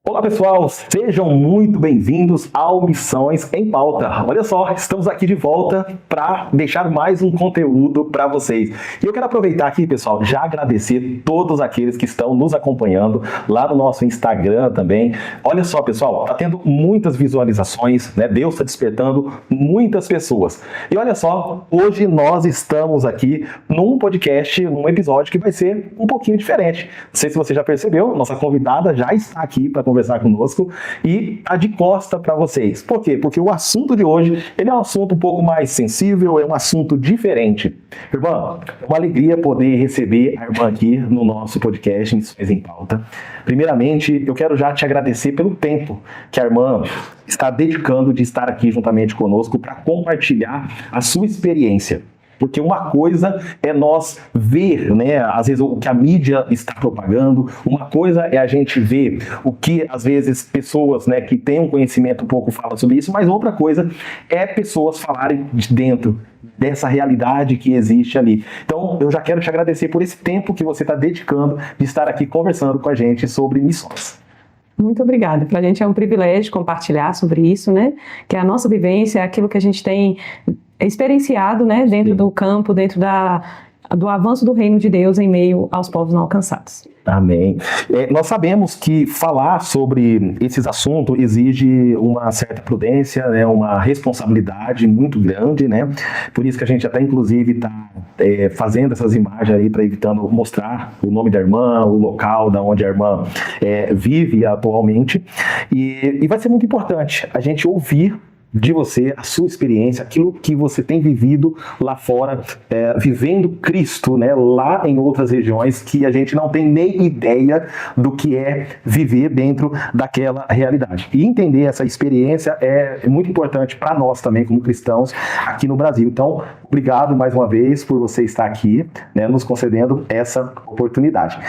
Olá pessoal, sejam muito bem-vindos ao Missões em Pauta. Olha só, estamos aqui de volta para deixar mais um conteúdo para vocês. E eu quero aproveitar aqui, pessoal, já agradecer todos aqueles que estão nos acompanhando lá no nosso Instagram também. Olha só, pessoal, tá tendo muitas visualizações, né? Deus está despertando muitas pessoas. E olha só, hoje nós estamos aqui num podcast, num episódio que vai ser um pouquinho diferente. Não sei se você já percebeu, nossa convidada já está aqui para conversar conosco e tá de costa para vocês. Por quê? Porque o assunto de hoje, ele é um assunto um pouco mais sensível, é um assunto diferente. Irmã, é uma alegria poder receber a irmã aqui no nosso podcast Missões em Pauta. Primeiramente, eu quero já te agradecer pelo tempo que a irmã está dedicando de estar aqui juntamente conosco para compartilhar a sua experiência. Porque uma coisa é nós ver, né, às vezes o que a mídia está propagando, uma coisa é a gente ver o que às vezes pessoas, né, que têm um conhecimento um pouco falam sobre isso, mas outra coisa é pessoas falarem de dentro dessa realidade que existe ali. Então, eu já quero te agradecer por esse tempo que você está dedicando de estar aqui conversando com a gente sobre missões. Muito obrigada. Para a gente é um privilégio compartilhar sobre isso, né? Que é a nossa vivência, é aquilo que a gente tem experienciado, né? Dentro do campo, dentro do avanço do reino de Deus em meio aos povos não alcançados. Amém. Nós sabemos que falar sobre esses assuntos exige uma certa prudência, né, uma responsabilidade muito grande, né? Por isso que a gente até inclusive está fazendo essas imagens aí para evitando mostrar o nome da irmã, o local da onde a irmã vive atualmente. E vai ser muito importante a gente ouvir de você, a sua experiência, aquilo que você tem vivido lá fora, vivendo Cristo, né, lá em outras regiões que a gente não tem nem ideia do que é viver dentro daquela realidade. E entender essa experiência é muito importante para nós também, como cristãos, aqui no Brasil. Então, obrigado mais uma vez por você estar aqui, né, nos concedendo essa oportunidade.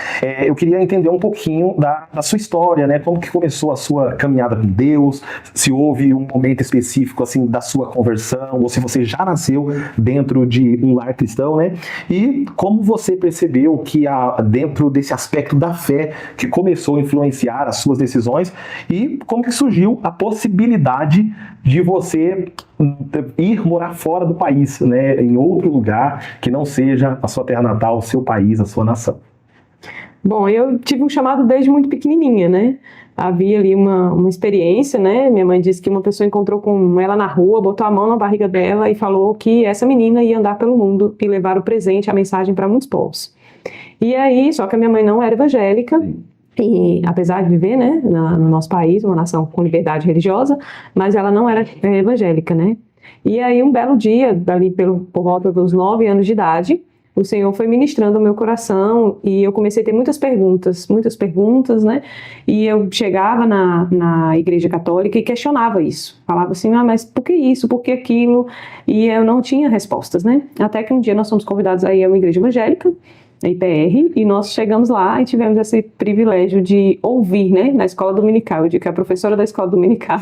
Eu queria entender um pouquinho da sua história, né, como que começou a sua caminhada com Deus, se houve um momento específico assim, da sua conversão, ou se você já nasceu dentro de um lar cristão, né? E como você percebeu que dentro desse aspecto da fé que começou a influenciar as suas decisões e como que surgiu a possibilidade de você ir morar fora do país, né? Em outro lugar que não seja a sua terra natal, o seu país, a sua nação. Bom, eu tive um chamado desde muito pequenininha, né? Havia ali uma experiência, né? Minha mãe disse que uma pessoa encontrou com ela na rua, botou a mão na barriga dela e falou que essa menina ia andar pelo mundo e levar o presente, a mensagem para muitos povos. E aí, só que a minha mãe não era evangélica, e apesar de viver, né, no nosso país, uma nação com liberdade religiosa, mas ela não era evangélica, né? E aí, um belo dia, ali por volta dos 9 anos de idade, o Senhor foi ministrando o meu coração e eu comecei a ter muitas perguntas, né? E eu chegava na igreja católica e questionava isso. Falava assim, mas por que isso, por que aquilo? E eu não tinha respostas, né? Até que um dia nós fomos convidados a ir a uma igreja evangélica, a IPR, e nós chegamos lá e tivemos esse privilégio de ouvir, né, na escola dominical. Eu digo que a professora da escola dominical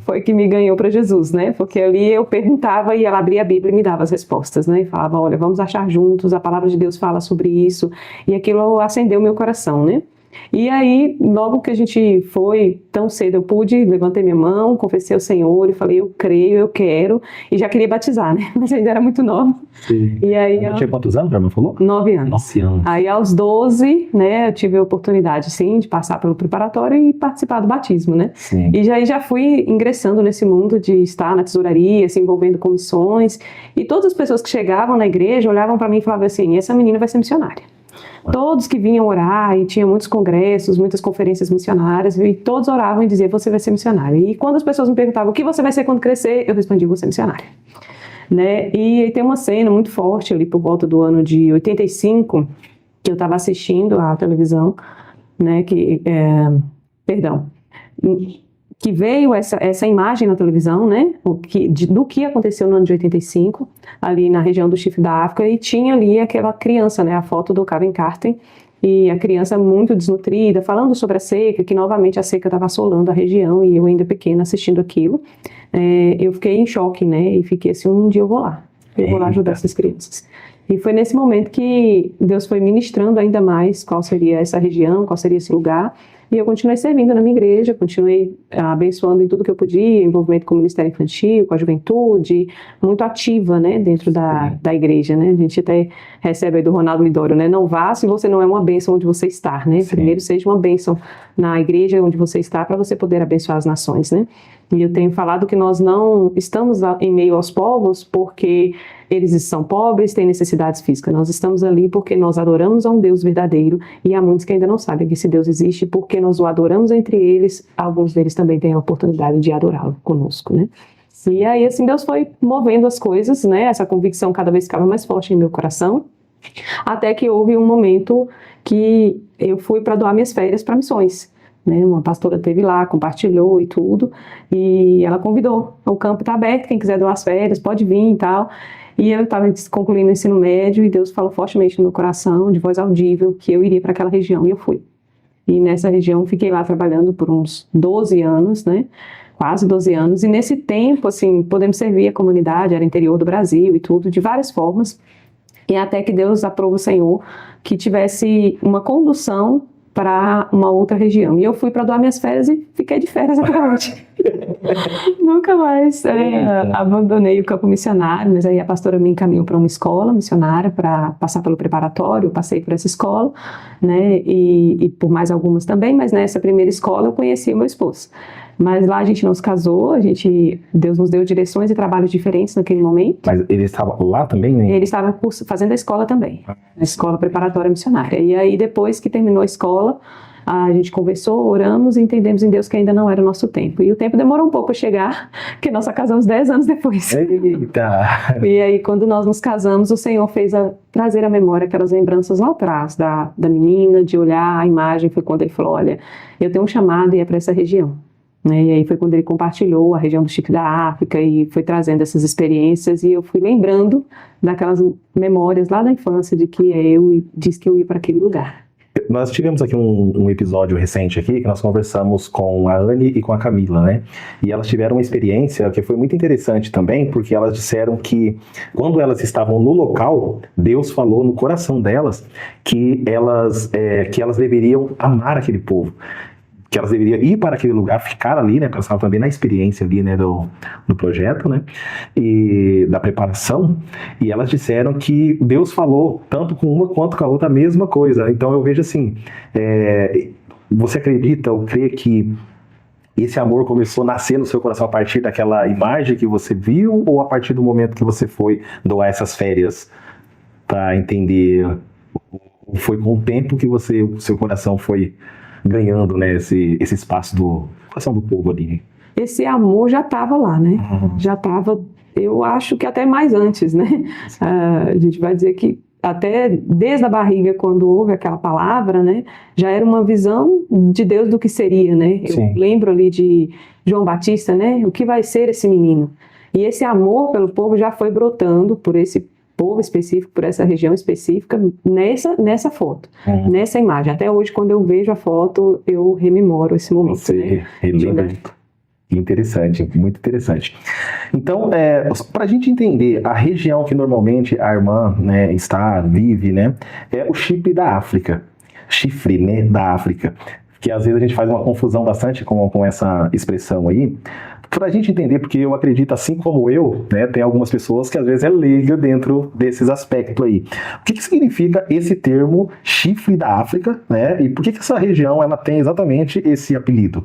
foi que me ganhou para Jesus, né, porque ali eu perguntava e ela abria a Bíblia e me dava as respostas, né, e falava, olha, vamos achar juntos, a palavra de Deus fala sobre isso, e aquilo acendeu meu coração, né. E aí, logo que a gente foi, tão cedo eu pude, levantei minha mão, confessei ao Senhor e falei, eu creio, eu quero, e já queria batizar, né, mas ainda era muito nova. Sim. E aí, tinha quantos anos, a irmã falou? 9 anos. 9 anos. Aí aos 12, né, eu tive a oportunidade, sim, de passar pelo preparatório e participar do batismo, né. Sim. E já fui ingressando nesse mundo de estar na tesouraria, se envolvendo com missões, e todas as pessoas que chegavam na igreja olhavam para mim e falavam assim, essa menina vai ser missionária. Todos que vinham orar, e tinha muitos congressos, muitas conferências missionárias, e todos oravam e diziam, você vai ser missionária. E quando as pessoas me perguntavam, o que você vai ser quando crescer? Eu respondi, vou ser missionária. Né? E tem uma cena muito forte ali por volta do ano de 85, que eu estava assistindo à televisão, né, que veio essa imagem na televisão, né, do que aconteceu no ano de 85, ali na região do Chifre da África, e tinha ali aquela criança, né, a foto do Kevin Carter, e a criança muito desnutrida, falando sobre a seca, que novamente a seca estava assolando a região, e eu ainda pequena assistindo aquilo, eu fiquei em choque, né, e fiquei assim, um dia eu vou lá ajudar essas crianças. E foi nesse momento que Deus foi ministrando ainda mais qual seria essa região, qual seria esse lugar, E eu continuei servindo na minha igreja, continuei abençoando em tudo que eu podia, envolvimento com o Ministério Infantil, com a juventude, muito ativa, né, dentro da igreja, né? A gente até recebe aí do Ronaldo Lidório, né? Não vá se você não é uma bênção onde você está, né? Sim. Primeiro seja uma bênção na igreja onde você está para você poder abençoar as nações, né? E eu tenho falado que nós não estamos em meio aos povos porque eles são pobres, têm necessidades físicas. Nós estamos ali porque nós adoramos a um Deus verdadeiro e há muitos que ainda não sabem que esse Deus existe, porque nós o adoramos entre eles, alguns deles também têm a oportunidade de adorá-lo conosco, né? E aí, assim, Deus foi movendo as coisas, né? Essa convicção cada vez ficava mais forte em meu coração, até que houve um momento que eu fui para doar minhas férias para missões. Né, uma pastora esteve lá, compartilhou e tudo, e ela convidou, o campo está aberto, quem quiser doar as férias pode vir e tal, e eu estava concluindo o ensino médio, e Deus falou fortemente no meu coração, de voz audível, que eu iria para aquela região, e eu fui. E nessa região fiquei lá trabalhando por uns 12 anos, né, quase 12 anos, e nesse tempo, assim, podemos servir a comunidade, era interior do Brasil e tudo, de várias formas, e até que Deus aprove o Senhor que tivesse uma condução para uma outra região. E eu fui para doar minhas férias e fiquei de férias até hoje. Nunca mais abandonei o campo missionário, mas aí a pastora me encaminhou para uma escola missionária para passar pelo preparatório, eu passei por essa escola, né, e por mais algumas também, mas nessa primeira escola eu conheci o meu esposo. Mas lá a gente não se casou, Deus nos deu direções e trabalhos diferentes naquele momento. Mas ele estava lá também, né? Ele estava fazendo a escola também, a escola preparatória missionária. E aí depois que terminou a escola, a gente conversou, oramos e entendemos em Deus que ainda não era o nosso tempo. E o tempo demorou um pouco para chegar, porque nós só casamos 10 anos depois. Eita! E aí quando nós nos casamos, o Senhor fez trazer à memória aquelas lembranças lá atrás da menina, de olhar a imagem. Foi quando ele falou, olha, eu tenho um chamado e é para essa região. E aí foi quando ele compartilhou a região do Chipre da África e foi trazendo essas experiências, e eu fui lembrando daquelas memórias lá da infância de que eu disse que eu ia para aquele lugar. Nós tivemos aqui um episódio recente aqui que nós conversamos com a Anne e com a Camila, né? E elas tiveram uma experiência que foi muito interessante também, porque elas disseram que quando elas estavam no local, Deus falou no coração delas que elas deveriam amar aquele povo, que elas deveriam ir para aquele lugar, ficar ali, né, porque elas estavam também na experiência ali, né, do projeto, né, e da preparação, e elas disseram que Deus falou tanto com uma quanto com a outra a mesma coisa. Então eu vejo assim, você acredita ou crê que esse amor começou a nascer no seu coração a partir daquela imagem que você viu, ou a partir do momento que você foi doar essas férias, para entender, foi com o tempo que o seu coração foi ganhando, né, esse espaço do coração do povo ali? Esse amor já estava lá, né? Já estava, eu acho que até mais antes, né? A gente vai dizer que até desde a barriga, quando houve aquela palavra, né, já era uma visão de Deus do que seria, né? Sim. Eu lembro ali de João Batista, né? O que vai ser esse menino? E esse amor pelo povo já foi brotando por esse povo específico, por essa região específica, nessa foto, nessa imagem. Até hoje, quando eu vejo a foto, eu rememoro esse momento. Você, né, relembra. Interessante, muito interessante. Então, para a gente entender a região que normalmente a irmã, né, vive, né, é o Chipre da África. Chifre, né, da África. Que às vezes a gente faz uma confusão bastante com essa expressão aí. Para a gente entender, porque eu acredito, assim como eu, né, tem algumas pessoas que às vezes é leiga dentro desses aspectos aí. O que significa esse termo chifre da África, né? E por que essa região ela tem exatamente esse apelido?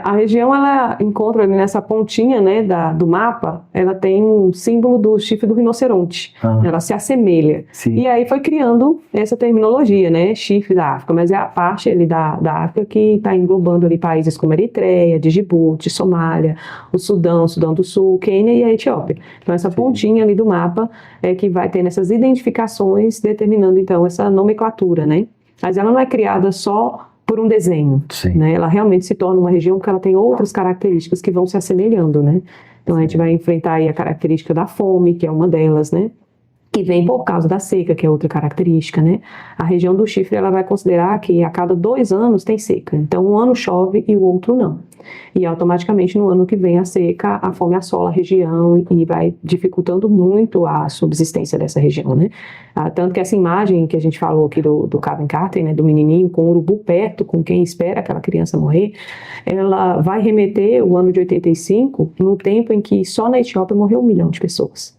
A região, ela encontra ali nessa pontinha, né, do mapa, ela tem um símbolo do chifre do rinoceronte. Ela se assemelha. Sim. E aí foi criando essa terminologia, né, chifre da África, mas é a parte ali da África que está englobando ali países como Eritreia, Djibouti, Somália, o Sudão do Sul, Quênia e a Etiópia. Então essa pontinha ali do mapa é que vai tendo essas identificações, determinando então essa nomenclatura, né. Mas ela não é criada só por um desenho, né? Ela realmente se torna uma região porque ela tem outras características que vão se assemelhando, né? Então a gente vai enfrentar aí a característica da fome, que é uma delas, né? que vem por causa da seca, que é outra característica, né? A região do Chifre, ela vai considerar que a cada 2 anos tem seca. Então, um ano chove e o outro não. E automaticamente, no ano que vem a seca, a fome assola a região e vai dificultando muito a subsistência dessa região, né? Tanto que essa imagem que a gente falou aqui do Kevin Carter, né, do menininho com o urubu perto, com quem espera aquela criança morrer, ela vai remeter o ano de 85 no tempo em que só na Etiópia morreu 1 milhão de pessoas.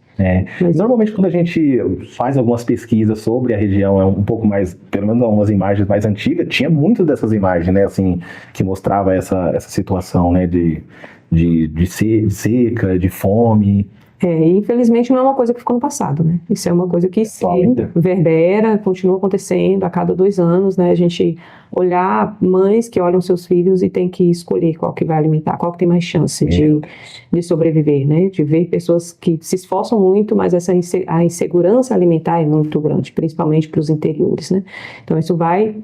Normalmente quando a gente faz algumas pesquisas sobre a região, é um pouco mais, pelo menos umas imagens mais antigas, tinha muitas dessas imagens, né, assim, que mostrava essa situação, né, de seca, de fome. Infelizmente não é uma coisa que ficou no passado, né? Isso é uma coisa que se reverbera, continua acontecendo a cada 2 anos, né? A gente olhar mães que olham seus filhos e tem que escolher qual que vai alimentar, qual que tem mais chance de sobreviver, né? De ver pessoas que se esforçam muito, mas a insegurança alimentar é muito grande, principalmente para os interiores, né? Então isso vai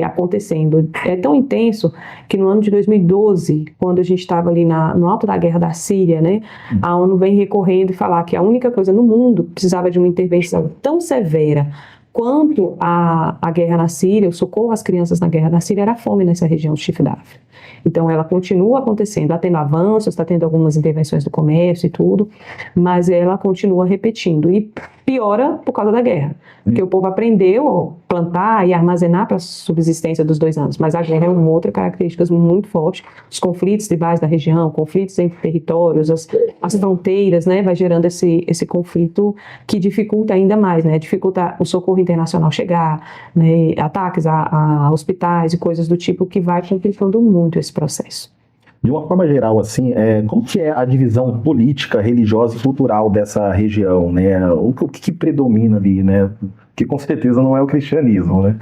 acontecendo. É tão intenso que no ano de 2012, quando a gente estava ali no alto da guerra da Síria, né? A ONU vem recorrendo e falar que a única coisa no mundo que precisava de uma intervenção tão severa quanto a guerra na Síria, o socorro às crianças na guerra na Síria, era a fome nessa região do Chifre da África. Então ela continua acontecendo, está tendo avanços, está tendo algumas intervenções do comércio e tudo, mas ela continua repetindo e piora por causa da guerra, porque o povo aprendeu a plantar e armazenar para a subsistência dos 2 anos, mas a guerra é uma outra característica muito forte, os conflitos tribais da região, conflitos entre territórios, as fronteiras, né, vai gerando esse conflito que dificulta ainda mais, né, dificulta o socorro internacional chegar, né, ataques a hospitais e coisas do tipo que vai complicando muito esse processo. De uma forma geral, assim, como que é a divisão política, religiosa e cultural dessa região, né? O que predomina ali, né? Que com certeza não é o cristianismo, né?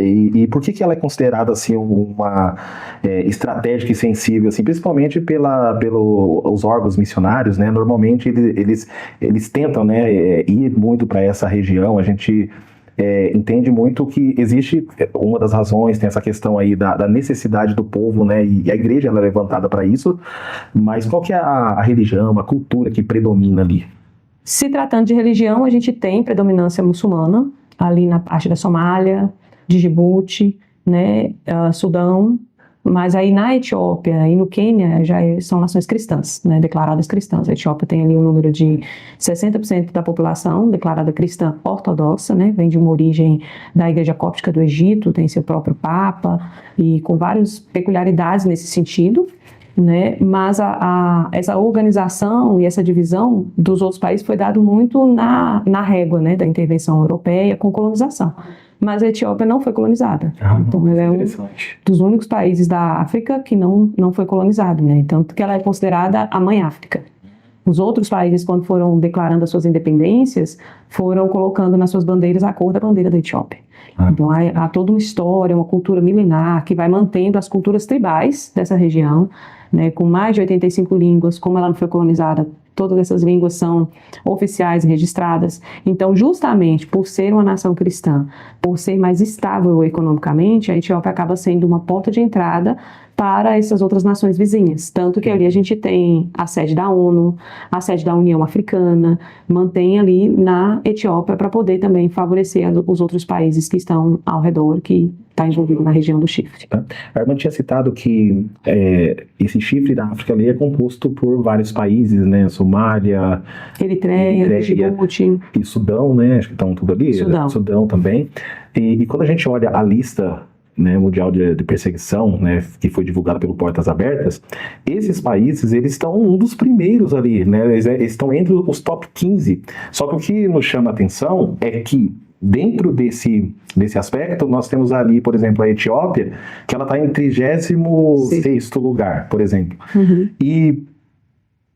E por que ela é considerada, assim, uma estratégica e sensível, assim, principalmente pelos órgãos missionários, né? Normalmente eles tentam, né, ir muito para essa região. A gente entende muito que existe uma das razões, tem essa questão aí da necessidade do povo, né, e a igreja ela é levantada para isso, mas qual que é a religião, a cultura que predomina ali? Se tratando de religião, a gente tem predominância muçulmana, ali na parte da Somália, de Djibouti, né, Sudão, mas aí na Etiópia e no Quênia já são nações cristãs, né, declaradas cristãs. A Etiópia tem ali um número de 60% da população declarada cristã ortodoxa, né, vem de uma origem da Igreja Cóptica do Egito, tem seu próprio Papa e com várias peculiaridades nesse sentido, né, mas essa organização e essa divisão dos outros países foi dado muito na régua, né, da intervenção europeia com colonização. Mas a Etiópia não foi colonizada. Então, ela é um dos únicos países da África que não foi colonizado, né? Tanto que ela é considerada a mãe África. Os outros países, quando foram declarando as suas independências, foram colocando nas suas bandeiras a cor da bandeira da Etiópia. Então, há toda uma história, uma cultura milenar que vai mantendo as culturas tribais dessa região, né? Com mais de 85 línguas, como ela não foi colonizada, todas essas línguas são oficiais e registradas. Então, justamente por ser uma nação cristã, por ser mais estável economicamente, a Etiópia acaba sendo uma porta de entrada para essas outras nações vizinhas. Tanto que ali a gente tem a sede da ONU, a sede da União Africana, mantém ali na Etiópia para poder também favorecer os outros países que estão ao redor, que está envolvido na região do Chifre. A irmã tinha citado que esse Chifre da África ali é composto por vários países, né? Somália, Eritreia, Djibouti e Sudão, né? Acho que estão tudo ali. Sudão também. E quando a gente olha a lista, né, mundial de perseguição, né, que foi divulgada pelo Portas Abertas, esses países, eles estão um dos primeiros ali, né? Eles estão entre os top 15. Só que o que nos chama a atenção é que dentro desse aspecto, nós temos ali, por exemplo, a Etiópia, que ela está em 36º lugar, por exemplo. E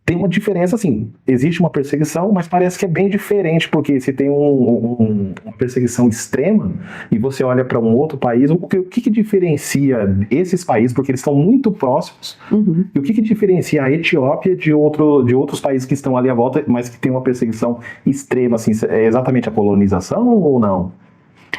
tem uma diferença, assim, existe uma perseguição, mas parece que é bem diferente, porque se tem uma perseguição extrema e você olha para um outro país, o que diferencia esses países, porque eles estão muito próximos, e o que diferencia a Etiópia de outros países que estão ali à volta, mas que tem uma perseguição extrema, assim, é exatamente a colonização ou não?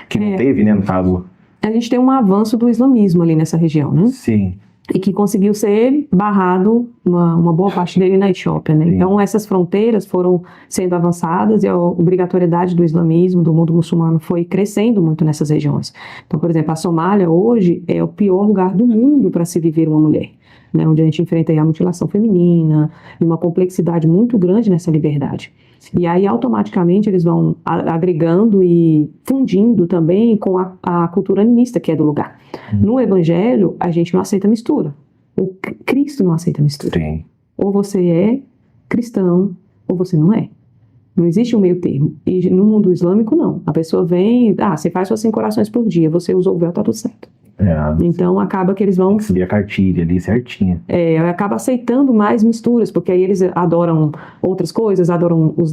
Que não teve, né, no caso? A gente tem um avanço do islamismo ali nessa região, né? Sim. E que conseguiu ser barrado uma boa parte dele na Etiópia, né? Sim. Então essas fronteiras foram sendo avançadas e a obrigatoriedade do islamismo, do mundo muçulmano, foi crescendo muito nessas regiões. Então, por exemplo, a Somália hoje é o pior lugar do mundo para se viver uma mulher, né? Onde a gente enfrenta aí a mutilação feminina, uma complexidade muito grande nessa liberdade. E aí, automaticamente, eles vão agregando e fundindo também com a cultura animista que é do lugar. No Evangelho, a gente não aceita mistura. O Cristo não aceita mistura. Sim. Ou você é cristão, ou você não é. Não existe um meio termo. E no mundo islâmico, não. A pessoa vem, você faz suas 5 orações por dia, você usou o véu, tá tudo certo. Então, acaba que eles vão... Seguir a cartilha ali certinha. Acaba aceitando mais misturas, porque aí eles adoram outras coisas, adoram os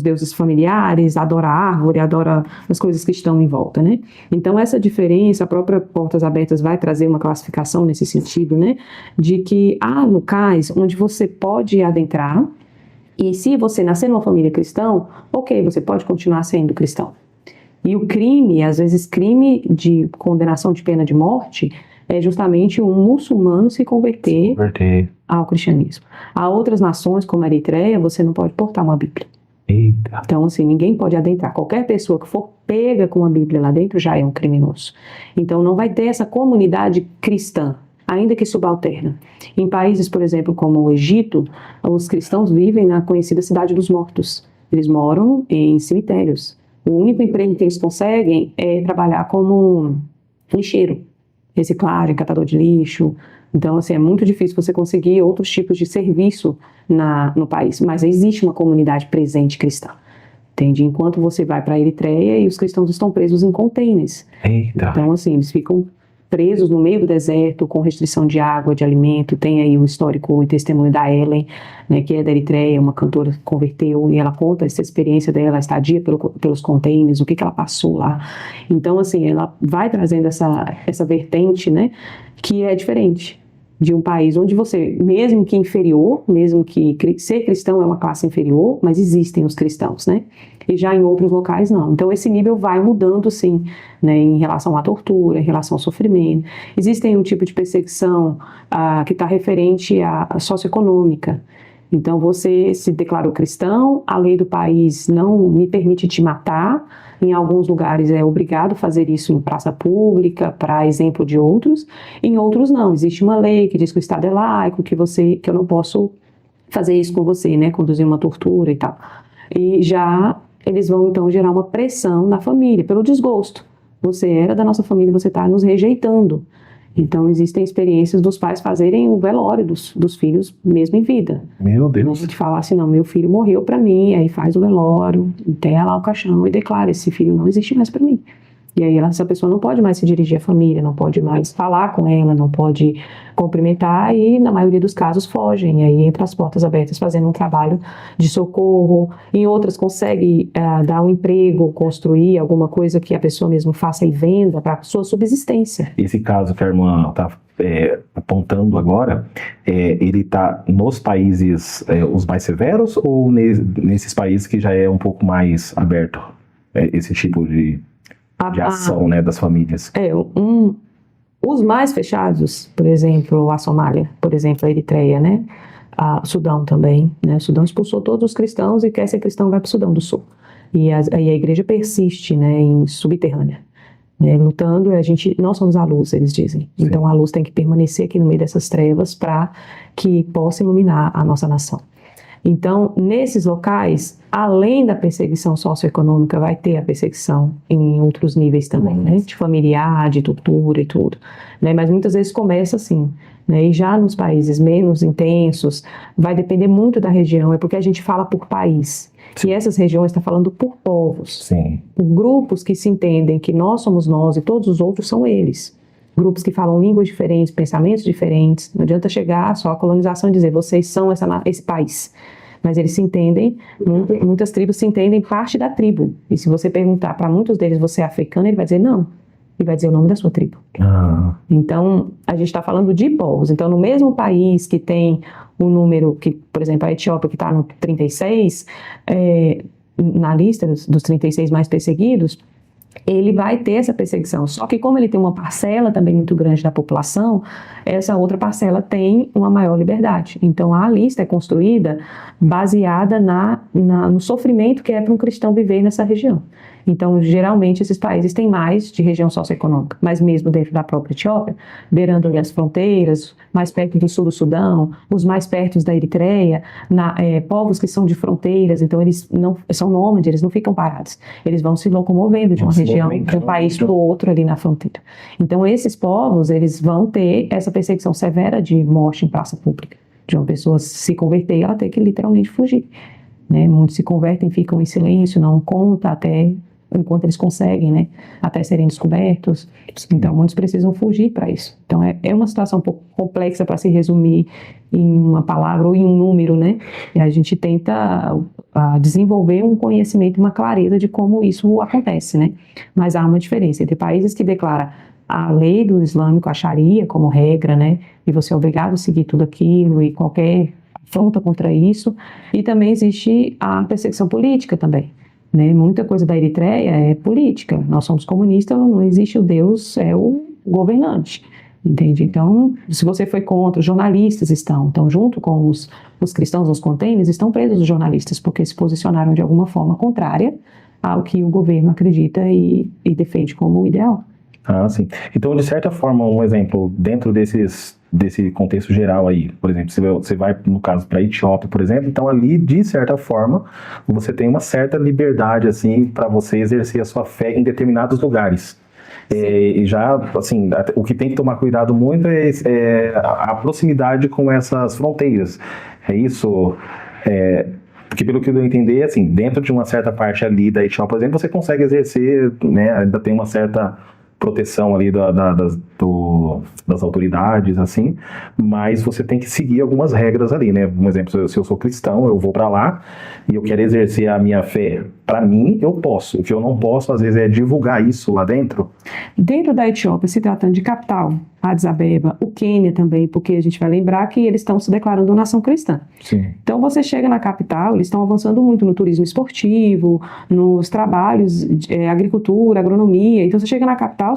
deuses familiares, adoram a árvore, adoram as coisas que estão em volta, né? Então, essa diferença, a própria Portas Abertas vai trazer uma classificação nesse sentido, né? De que há locais onde você pode adentrar, e se você nascer numa família cristã, ok, você pode continuar sendo cristão. E o crime, às vezes crime de condenação de pena de morte, é justamente um muçulmano se converter ao cristianismo. Há outras nações, como a Eritreia, você não pode portar uma Bíblia. Eita. Então, assim, ninguém pode adentrar. Qualquer pessoa que for pega com a Bíblia lá dentro já é um criminoso. Então, não vai ter essa comunidade cristã, ainda que subalterna. Em países, por exemplo, como o Egito, os cristãos vivem na conhecida Cidade dos Mortos. Eles moram em cemitérios. O único emprego que eles conseguem é trabalhar como lixeiro, reciclagem, catador de lixo. Então, assim, é muito difícil você conseguir outros tipos de serviço no país. Mas existe uma comunidade presente cristã, entende? Enquanto você vai para a Eritreia e os cristãos estão presos em containers. Eita. Então, assim, eles ficam presos no meio do deserto, com restrição de água, de alimento. Tem aí o histórico e testemunho da Ellen, né, que é da Eritreia, uma cantora que converteu, e ela conta essa experiência dela, a estadia pelos containers, o que ela passou lá. Então, assim, ela vai trazendo essa vertente, né, que é diferente de um país onde você, mesmo que inferior, mesmo que ser cristão é uma classe inferior, mas existem os cristãos, né? E já em outros locais não. Então esse nível vai mudando, sim, né, em relação à tortura, em relação ao sofrimento. Existem um tipo de perseguição que está referente à socioeconômica. Então você se declarou cristão, a lei do país não me permite te matar. Em alguns lugares é obrigado a fazer isso em praça pública, para exemplo de outros. Em outros não. Existe uma lei que diz que o Estado é laico, que eu não posso fazer isso com você, né, conduzir uma tortura e tal. E já eles vão então gerar uma pressão na família, pelo desgosto. Você era da nossa família, você está nos rejeitando. Então existem experiências dos pais fazerem o velório dos filhos mesmo em vida. Meu Deus. Não de falar assim, não, meu filho morreu para mim, aí faz o velório, enterra lá o caixão e declara, esse filho não existe mais para mim. E aí essa pessoa não pode mais se dirigir à família, não pode mais falar com ela, não pode cumprimentar e, na maioria dos casos, fogem. E aí entra as portas abertas fazendo um trabalho de socorro. Em outras consegue dar um emprego, construir alguma coisa que a pessoa mesmo faça e venda para a sua subsistência. Esse caso que a irmã está apontando agora, ele está nos países os mais severos ou nesses países que já é um pouco mais aberto esse tipo de ação, né, das famílias? Os mais fechados, por exemplo, a Somália, por exemplo, a Eritreia, né? O Sudão também, né? O Sudão expulsou todos os cristãos e quer ser cristão vai para o Sudão do Sul. E a igreja persiste, né, em subterrânea, né, lutando. Nós somos a luz, eles dizem. Sim. Então a luz tem que permanecer aqui no meio dessas trevas para que possa iluminar a nossa nação. Então, nesses locais, além da perseguição socioeconômica, vai ter a perseguição em outros níveis também, né? De familiar, de tortura e tudo, né? Mas muitas vezes começa assim, né? E já nos países menos intensos, vai depender muito da região, é porque a gente fala por país. E essas regiões estão falando por povos, sim, por grupos que se entendem que nós somos nós e todos os outros são eles. Grupos que falam línguas diferentes, pensamentos diferentes. Não adianta chegar só a colonização e dizer, vocês são esse país. Mas eles se entendem, muitas tribos se entendem parte da tribo. E se você perguntar para muitos deles, você é africano, ele vai dizer não. Ele vai dizer o nome da sua tribo. Então, a gente está falando de povos. Então, no mesmo país que tem um número, que, por exemplo, a Etiópia, que está no 36, na lista dos 36 mais perseguidos, ele vai ter essa perseguição. Só que como ele tem uma parcela também muito grande da população, essa outra parcela tem uma maior liberdade. Então a lista é construída baseada no sofrimento que é para um cristão viver nessa região. Então, geralmente, esses países têm mais de região socioeconômica, mas mesmo dentro da própria Etiópia, beirando ali as fronteiras, mais perto do sul do Sudão, os mais perto da Eritreia, povos que são de fronteiras, então eles não são nômades, eles não ficam parados, eles vão se locomovendo de uma região, de um país para o outro ali na fronteira. Então, esses povos, eles vão ter essa perseguição severa de morte em praça pública, de uma pessoa se converter e ela ter que literalmente fugir. Né? Muitos se convertem, ficam em silêncio, não conta até enquanto eles conseguem, né, até serem descobertos. Então, muitos precisam fugir para isso. Então, é uma situação um pouco complexa para se resumir em uma palavra ou em um número, né? E a gente tenta desenvolver um conhecimento, uma clareza de como isso acontece, né? Mas há uma diferença entre países que declaram a lei do islâmico, a Sharia, como regra, né? E você é obrigado a seguir tudo aquilo e qualquer afronta contra isso. E também existe a perseguição política também. Né? Muita coisa da Eritreia é política. Nós somos comunistas, não existe o Deus, é o governante. Entende? Então, se você foi contra, os jornalistas estão. Então, junto com os cristãos nos containers, estão presos os jornalistas, porque se posicionaram de alguma forma contrária ao que o governo acredita e defende como ideal. Ah, sim. Então, de certa forma, um exemplo, dentro desse contexto geral aí, por exemplo, você vai, no caso, para a Etiópia, por exemplo, então ali, de certa forma, você tem uma certa liberdade, assim, para você exercer a sua fé em determinados lugares. E já, assim, o que tem que tomar cuidado muito é a proximidade com essas fronteiras. É isso... Porque pelo que eu entendi, assim, dentro de uma certa parte ali da Etiópia, por exemplo, você consegue exercer, né, ainda tem uma certa proteção ali das autoridades, assim, mas você tem que seguir algumas regras ali, né? Um exemplo, se eu sou cristão, eu vou para lá e eu quero exercer a minha fé. Para mim, eu posso. O que eu não posso, às vezes, é divulgar isso lá dentro. Dentro da Etiópia, se tratando de capital, Addis Abeba, o Quênia também, porque a gente vai lembrar que eles estão se declarando nação cristã. Sim. Então, você chega na capital, eles estão avançando muito no turismo esportivo, nos trabalhos de agricultura, agronomia. Então, você chega na capital,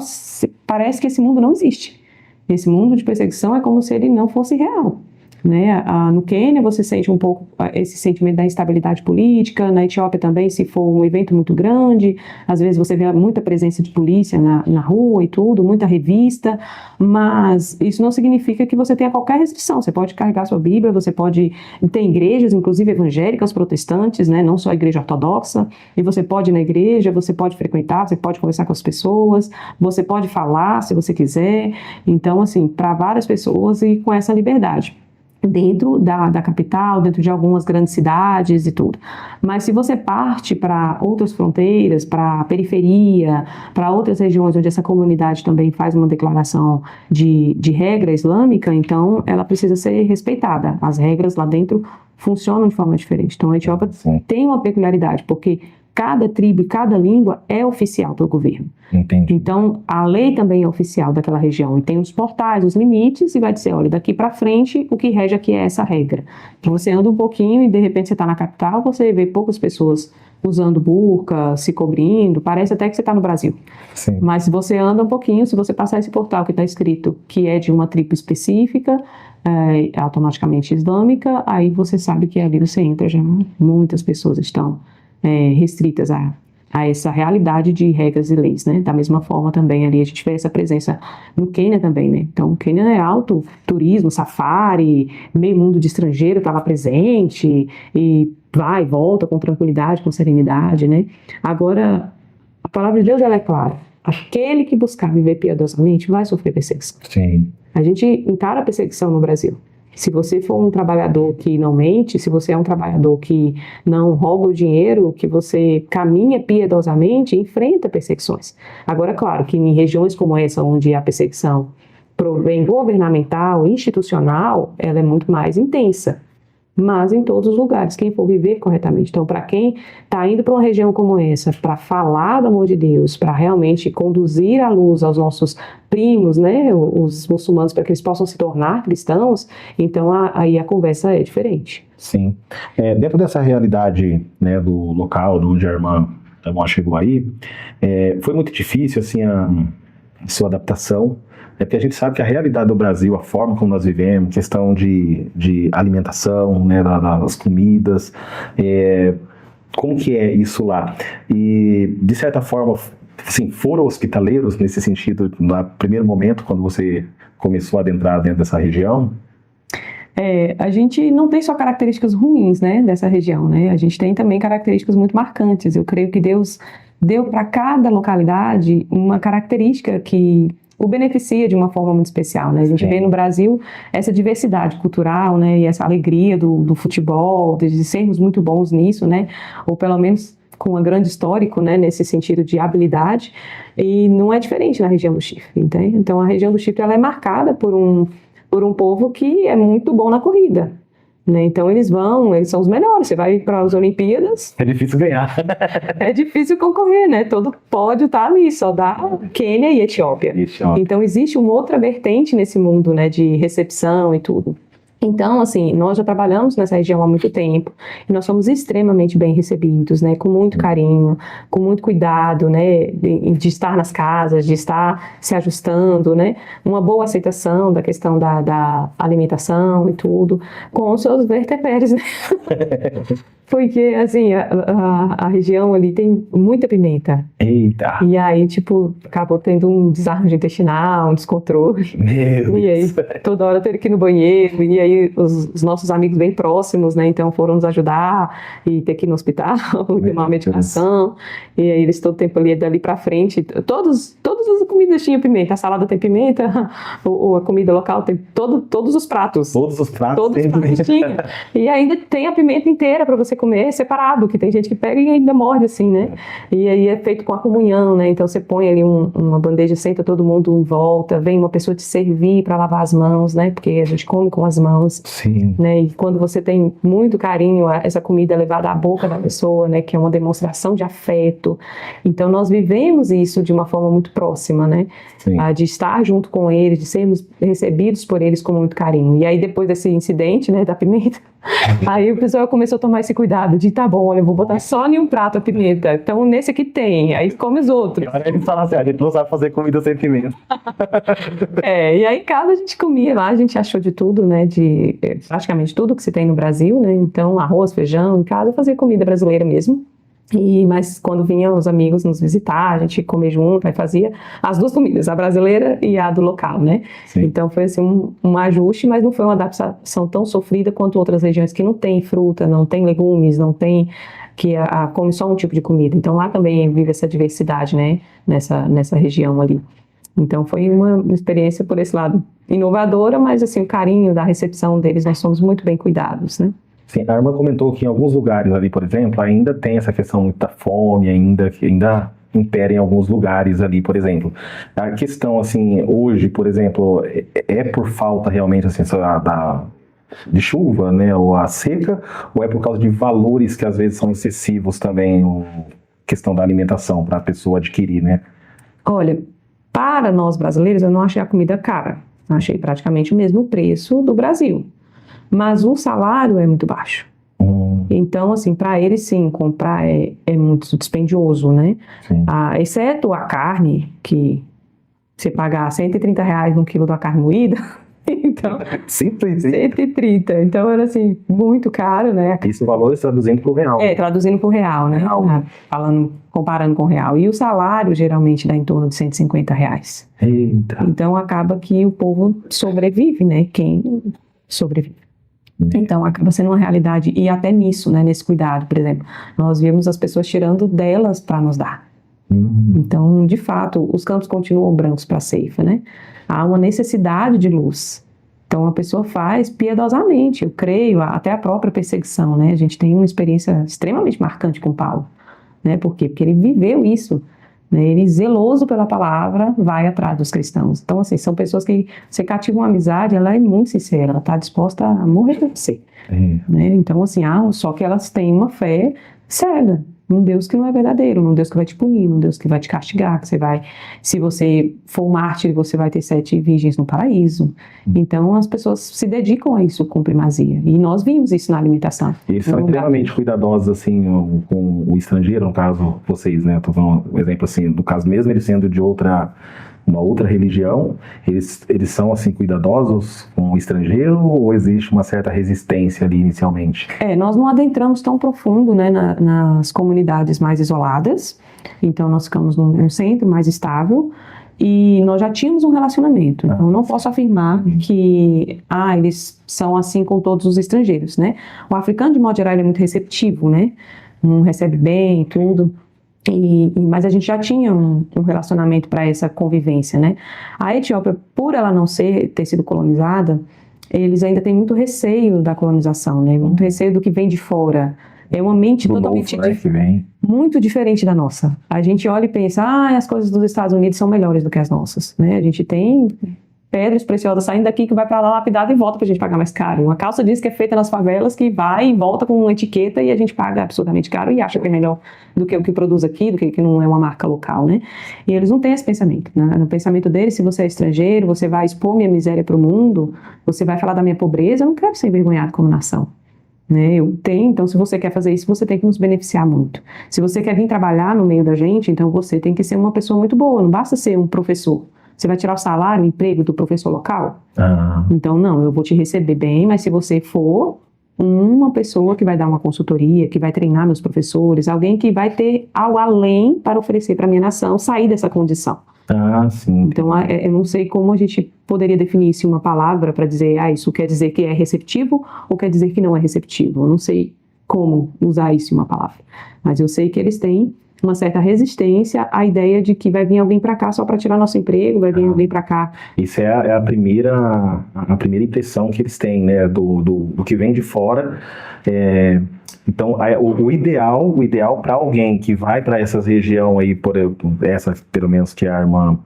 parece que esse mundo não existe. Esse mundo de perseguição é como se ele não fosse real. Né? No Quênia você sente um pouco esse sentimento da instabilidade política, na Etiópia também, se for um evento muito grande, às vezes você vê muita presença de polícia na rua e tudo, muita revista, mas isso não significa que você tenha qualquer restrição. Você pode carregar sua Bíblia, você pode ter igrejas, inclusive evangélicas, protestantes, né? Não só a igreja ortodoxa, e você pode ir na igreja, você pode frequentar, você pode conversar com as pessoas, você pode falar se você quiser. Então, assim, para várias pessoas e com essa liberdade. Dentro da capital, dentro de algumas grandes cidades e tudo. Mas se você parte para outras fronteiras, para a periferia, para outras regiões onde essa comunidade também faz uma declaração de regra islâmica, então ela precisa ser respeitada. As regras lá dentro funcionam de forma diferente. Então a Etiópia tem uma peculiaridade, porque cada tribo e cada língua é oficial para o governo. Entendi. Então, a lei também é oficial daquela região. E tem os portais, os limites, e vai dizer, olha, daqui para frente, o que rege aqui é essa regra. Então, você anda um pouquinho e, de repente, você está na capital, você vê poucas pessoas usando burca, se cobrindo, parece até que você está no Brasil. Sim. Mas se você anda um pouquinho, se você passar esse portal que está escrito que é de uma tribo específica, automaticamente islâmica, aí você sabe que ali você entra já, muitas pessoas estão restritas a essa realidade de regras e leis, né? Da mesma forma também ali a gente vê essa presença no Quênia também, né? Então o Quênia é alto turismo, safari, meio mundo de estrangeiro está lá presente e vai e volta com tranquilidade, com serenidade, né? Agora, a palavra de Deus ela é clara. Aquele que buscar viver piedosamente vai sofrer perseguição. Sim. A gente encara a perseguição no Brasil. Se você for um trabalhador que não mente, se você é um trabalhador que não rouba o dinheiro, que você caminha piedosamente, enfrenta perseguições. Agora, claro que em regiões como essa, onde a perseguição provém governamental, institucional, ela é muito mais intensa. Mas em todos os lugares, quem for viver corretamente. Então, para quem está indo para uma região como essa, para falar do amor de Deus, para realmente conduzir a luz aos nossos primos, né, os muçulmanos, para que eles possam se tornar cristãos, então aí a conversa é diferente. Sim. Dentro dessa realidade, né, do local onde a irmã irmã chegou aí, foi muito difícil, assim, a sua adaptação, porque a gente sabe que a realidade do Brasil, a forma como nós vivemos, questão de alimentação, né, das comidas, como que é isso lá? E, de certa forma, assim, foram hospitaleiros nesse sentido, no primeiro momento, quando você começou a adentrar dentro dessa região? A gente não tem só características ruins, né, dessa região, né? A gente tem também características muito marcantes. Eu creio que Deus deu para cada localidade uma característica que o beneficia de uma forma muito especial, né? A gente vê no Brasil essa diversidade cultural, né, e essa alegria do futebol, de sermos muito bons nisso, né? Ou pelo menos com um grande histórico, né, nesse sentido de habilidade, e não é diferente na região do Chifre, entende? Então a região do Chifre ela é marcada por um povo que é muito bom na corrida, né? Então eles são os melhores. Você vai para as Olimpíadas, É difícil ganhar. é difícil concorrer, né? Todo pódio tá ali, só dá Quênia e Etiópia. Então existe uma outra vertente nesse mundo, né, de recepção e tudo. Então, assim, nós já trabalhamos nessa região há muito tempo e nós somos extremamente bem recebidos, né, com muito carinho, com muito cuidado, né, de estar nas casas, de estar se ajustando, né, uma boa aceitação da questão da alimentação e tudo, com os seus vertepéres, né? Porque, assim, a região ali tem muita pimenta. Eita! E aí, tipo, acabou tendo um desarranjo intestinal, um descontrole. Meu E aí, Deus. toda hora teve que ir no banheiro. E aí, os nossos amigos bem próximos, né? Então, foram nos ajudar e ter que ir no hospital, tomar medicação. E aí, eles todo o tempo ali, dali pra frente. Todas as comidas tinham pimenta. A salada tem pimenta, a comida local tem todos os pratos. Todos os pratos Todos têm os pratos pimenta. tinha. E ainda tem a pimenta inteira para você comer separado, que tem gente que pega e ainda morde assim, né? E aí é feito com a comunhão, né? Então você põe ali uma bandeja, senta todo mundo em volta, vem uma pessoa te servir para lavar as mãos, né? Porque a gente come com as mãos. Sim. Né? E quando você tem muito carinho, essa comida é levada à boca da pessoa, né? Que é uma demonstração de afeto. Então nós vivemos isso de uma forma muito próxima, né? De estar junto com eles, de sermos recebidos por eles com muito carinho. E aí depois desse incidente, né, da pimenta, aí o pessoal começou a tomar esse cuidado de, tá bom, olha, eu vou botar só em um prato a pimenta, então nesse aqui tem, aí come os outros. Agora eles falam assim, a gente não sabe fazer comida sem pimenta. E aí em casa a gente comia lá, a gente achou de tudo, né, de praticamente tudo que se tem no Brasil, né, então arroz, feijão, em casa fazia comida brasileira mesmo. Mas quando vinham os amigos nos visitar, a gente comia junto, aí fazia as duas comidas, a brasileira e a do local, né? Sim. Então foi assim um ajuste, mas não foi uma adaptação tão sofrida quanto outras regiões que não tem fruta, não tem legumes, não tem, que come só um tipo de comida. Então lá também vive essa diversidade, né? Nessa região ali. Então foi uma experiência por esse lado inovadora, mas assim o carinho da recepção deles, nós somos muito bem cuidados, né? Sim, a irmã comentou que em alguns lugares ali, por exemplo, ainda tem essa questão muito da fome, que ainda impera em alguns lugares ali, por exemplo. A questão, assim, hoje, por exemplo, é por falta realmente, assim, de chuva, né, ou a seca, ou é por causa de valores que às vezes são excessivos também, questão da alimentação para a pessoa adquirir, né? Olha, para nós brasileiros, eu não achei a comida cara. Achei praticamente o mesmo preço do Brasil. Mas o salário é muito baixo. Então, assim, para eles, sim, comprar é muito dispendioso, né? Exceto a carne, que você pagar R$130 no quilo da carne moída, então... 130. Então, era, assim, muito caro, né? Isso o valor traduzindo para o real. Traduzindo para o real, né? Comparando com o real. E o salário, geralmente, dá em torno de R$150. Eita. Então, acaba que o povo sobrevive, né? Quem sobrevive. Então, acaba sendo uma realidade, e até nisso, né, nesse cuidado, por exemplo, nós vimos as pessoas tirando delas para nos dar. Então, de fato, os campos continuam brancos para a ceifa, né? Há uma necessidade de luz. Então, a pessoa faz piedosamente, eu creio, até a própria perseguição, né? A gente tem uma experiência extremamente marcante com Paulo, né? Por quê? Porque ele viveu isso. Ele, zeloso pela palavra, vai atrás dos cristãos. Então, assim, são pessoas que você cativa uma amizade, ela é muito sincera, ela está disposta a morrer por você. Né? Então, assim, só que elas têm uma fé cega. num Deus que não é verdadeiro, num Deus que vai te punir, num Deus que vai te castigar, que você vai, se você for mártir, você vai ter 7 virgens no paraíso. Então as pessoas se dedicam a isso com primazia, e nós vimos isso na alimentação. Eles são extremamente cuidadosos, assim, com o estrangeiro, no caso, vocês, né? Estou dando um exemplo, assim, no caso mesmo, eles sendo de uma outra religião, eles são, assim, cuidadosos com o estrangeiro, ou existe uma certa resistência ali inicialmente? Nós não adentramos tão profundo, né, nas comunidades mais isoladas, então nós ficamos num centro mais estável, e nós já tínhamos um relacionamento. Então, eu não posso afirmar que eles são assim com todos os estrangeiros, né? O africano, de modo geral, ele é muito receptivo, né? Recebe bem e tudo. Mas a gente já tinha um relacionamento para essa convivência, né? A Etiópia, por ela não ter sido colonizada, eles ainda têm muito receio da colonização, né? Muito receio do que vem de fora. É uma mente totalmente muito diferente da nossa. A gente olha e pensa, as coisas dos Estados Unidos são melhores do que as nossas, né? A gente tem pedras preciosas saindo daqui que vai para lá lapidada e volta para a gente pagar mais caro. Uma calça jeans que é feita nas favelas que vai e volta com uma etiqueta e a gente paga absurdamente caro e acha que é melhor do que o que produz aqui, do que não é uma marca local, né? E eles não têm esse pensamento, né? No pensamento deles, se você é estrangeiro, você vai expor minha miséria para o mundo, você vai falar da minha pobreza, eu não quero ser envergonhado como nação. Né? Então, se você quer fazer isso, você tem que nos beneficiar muito. Se você quer vir trabalhar no meio da gente, então você tem que ser uma pessoa muito boa, não basta ser um professor. Você vai tirar o salário, o emprego do professor local? Então, não, eu vou te receber bem, mas se você for uma pessoa que vai dar uma consultoria, que vai treinar meus professores, alguém que vai ter algo além para oferecer para a minha nação, sair dessa condição. Sim. Então, eu não sei como a gente poderia definir isso em uma palavra para dizer, isso quer dizer que é receptivo ou quer dizer que não é receptivo. Eu não sei como usar isso em uma palavra. Mas eu sei que eles têm uma certa resistência à ideia de que vai vir alguém para cá só para tirar nosso emprego, vai vir alguém para cá. Isso é a primeira impressão que eles têm, né, do que vem de fora. Então, o ideal para alguém que vai para essas regiões aí, essa pelo menos que a irmã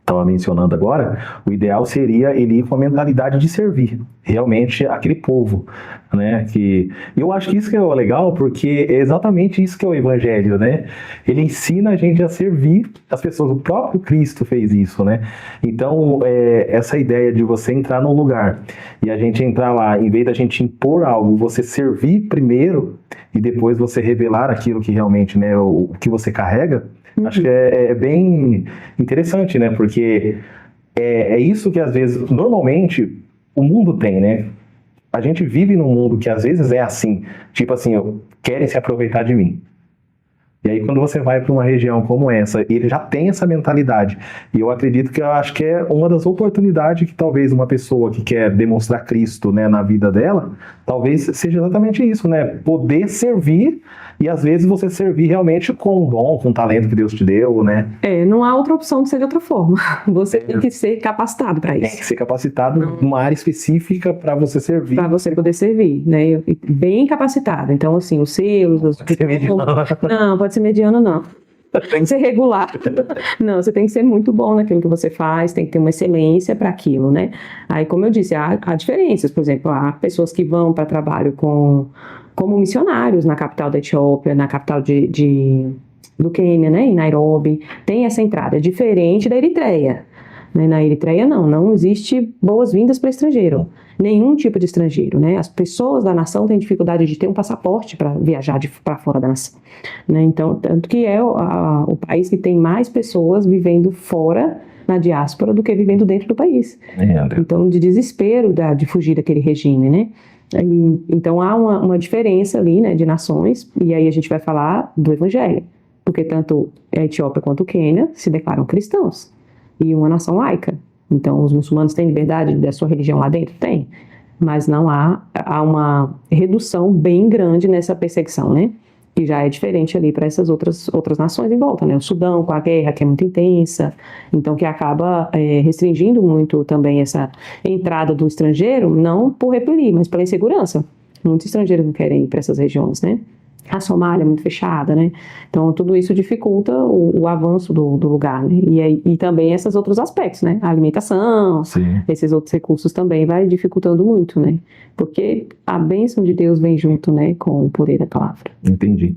estava mencionando agora, o ideal seria ele ir com a mentalidade de servir realmente aquele povo, né? Eu acho que isso que é legal, porque é exatamente isso que é o evangelho, né? Ele ensina a gente a servir as pessoas. O próprio Cristo fez isso, né? Então, essa ideia de você entrar num lugar e a gente entrar lá, em vez da gente impor algo, você servir primeiro e depois você revelar aquilo que realmente, né, o que você carrega. Acho que é bem interessante, né? Porque é isso que às vezes, normalmente, o mundo tem, né? A gente vive num mundo que às vezes é assim, tipo assim, querem se aproveitar de mim. E aí quando você vai para uma região como essa, ele já tem essa mentalidade. E eu acredito que eu acho que é uma das oportunidades que talvez uma pessoa que quer demonstrar Cristo, né, na vida dela, talvez seja exatamente isso, né? Poder servir e às vezes você servir realmente com o dom, com o talento que Deus te deu, né? Não há outra opção de ser de outra forma. Você tem que ser capacitado para isso. Tem que ser capacitado numa área específica para você servir. Para você poder servir, né? Bem capacitado. Então, assim, os selos... Pode ser mediano. Não, pode ser mediano, não. Tem que ser regular. Não, você tem que ser muito bom naquilo que você faz, tem que ter uma excelência para aquilo, né? Aí, como eu disse, há diferenças. Por exemplo, há pessoas que vão para trabalho como missionários na capital da Etiópia, na capital do Quênia, né, em Nairobi. Tem essa entrada, diferente da Eritreia. Né? Na Eritreia, não existe boas-vindas para estrangeiro. Nenhum tipo de estrangeiro, né? As pessoas da nação têm dificuldade de ter um passaporte para viajar para fora da nação. Né? Então, tanto que é o país que tem mais pessoas vivendo fora, na diáspora, do que vivendo dentro do país. Então, de desespero de fugir daquele regime, né? Então, há uma diferença ali, né, de nações, e aí a gente vai falar do evangelho, porque tanto a Etiópia quanto o Quênia se declaram cristãos, e uma nação laica. Então, os muçulmanos têm liberdade da sua religião lá dentro? Tem. Mas não há uma redução bem grande nessa perseguição, né? Que já é diferente ali para essas outras nações em volta, né? O Sudão, com a guerra, que é muito intensa, então que acaba restringindo muito também essa entrada do estrangeiro, não por repelir, mas pela insegurança. Muitos estrangeiros não querem ir para essas regiões, né? A Somália é muito fechada, né? Então, tudo isso dificulta o avanço do lugar, né? E também esses outros aspectos, né? A alimentação, Sim. esses outros recursos também vai dificultando muito, né? Porque a bênção de Deus vem junto, né? Com o poder da palavra. Entendi.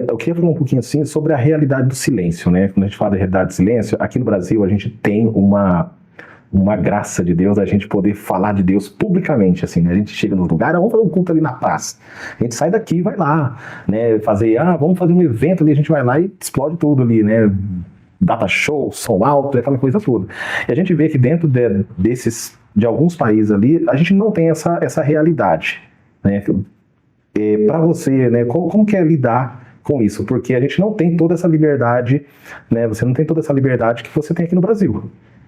Eu queria falar um pouquinho assim sobre a realidade do silêncio, né? Quando a gente fala da realidade do silêncio, aqui no Brasil a gente tem uma graça de Deus, a gente poder falar de Deus publicamente, assim, né? A gente chega nos lugares, vamos fazer um culto ali na praça. A gente sai daqui e vai lá, né? Vamos fazer um evento ali, a gente vai lá e explode tudo ali, né? Data show, som alto, aquela coisa toda. E a gente vê que dentro de alguns países ali, a gente não tem essa realidade, né? Para você, né? Como que é lidar com isso? Porque a gente não tem toda essa liberdade, né? Você não tem toda essa liberdade que você tem aqui no Brasil.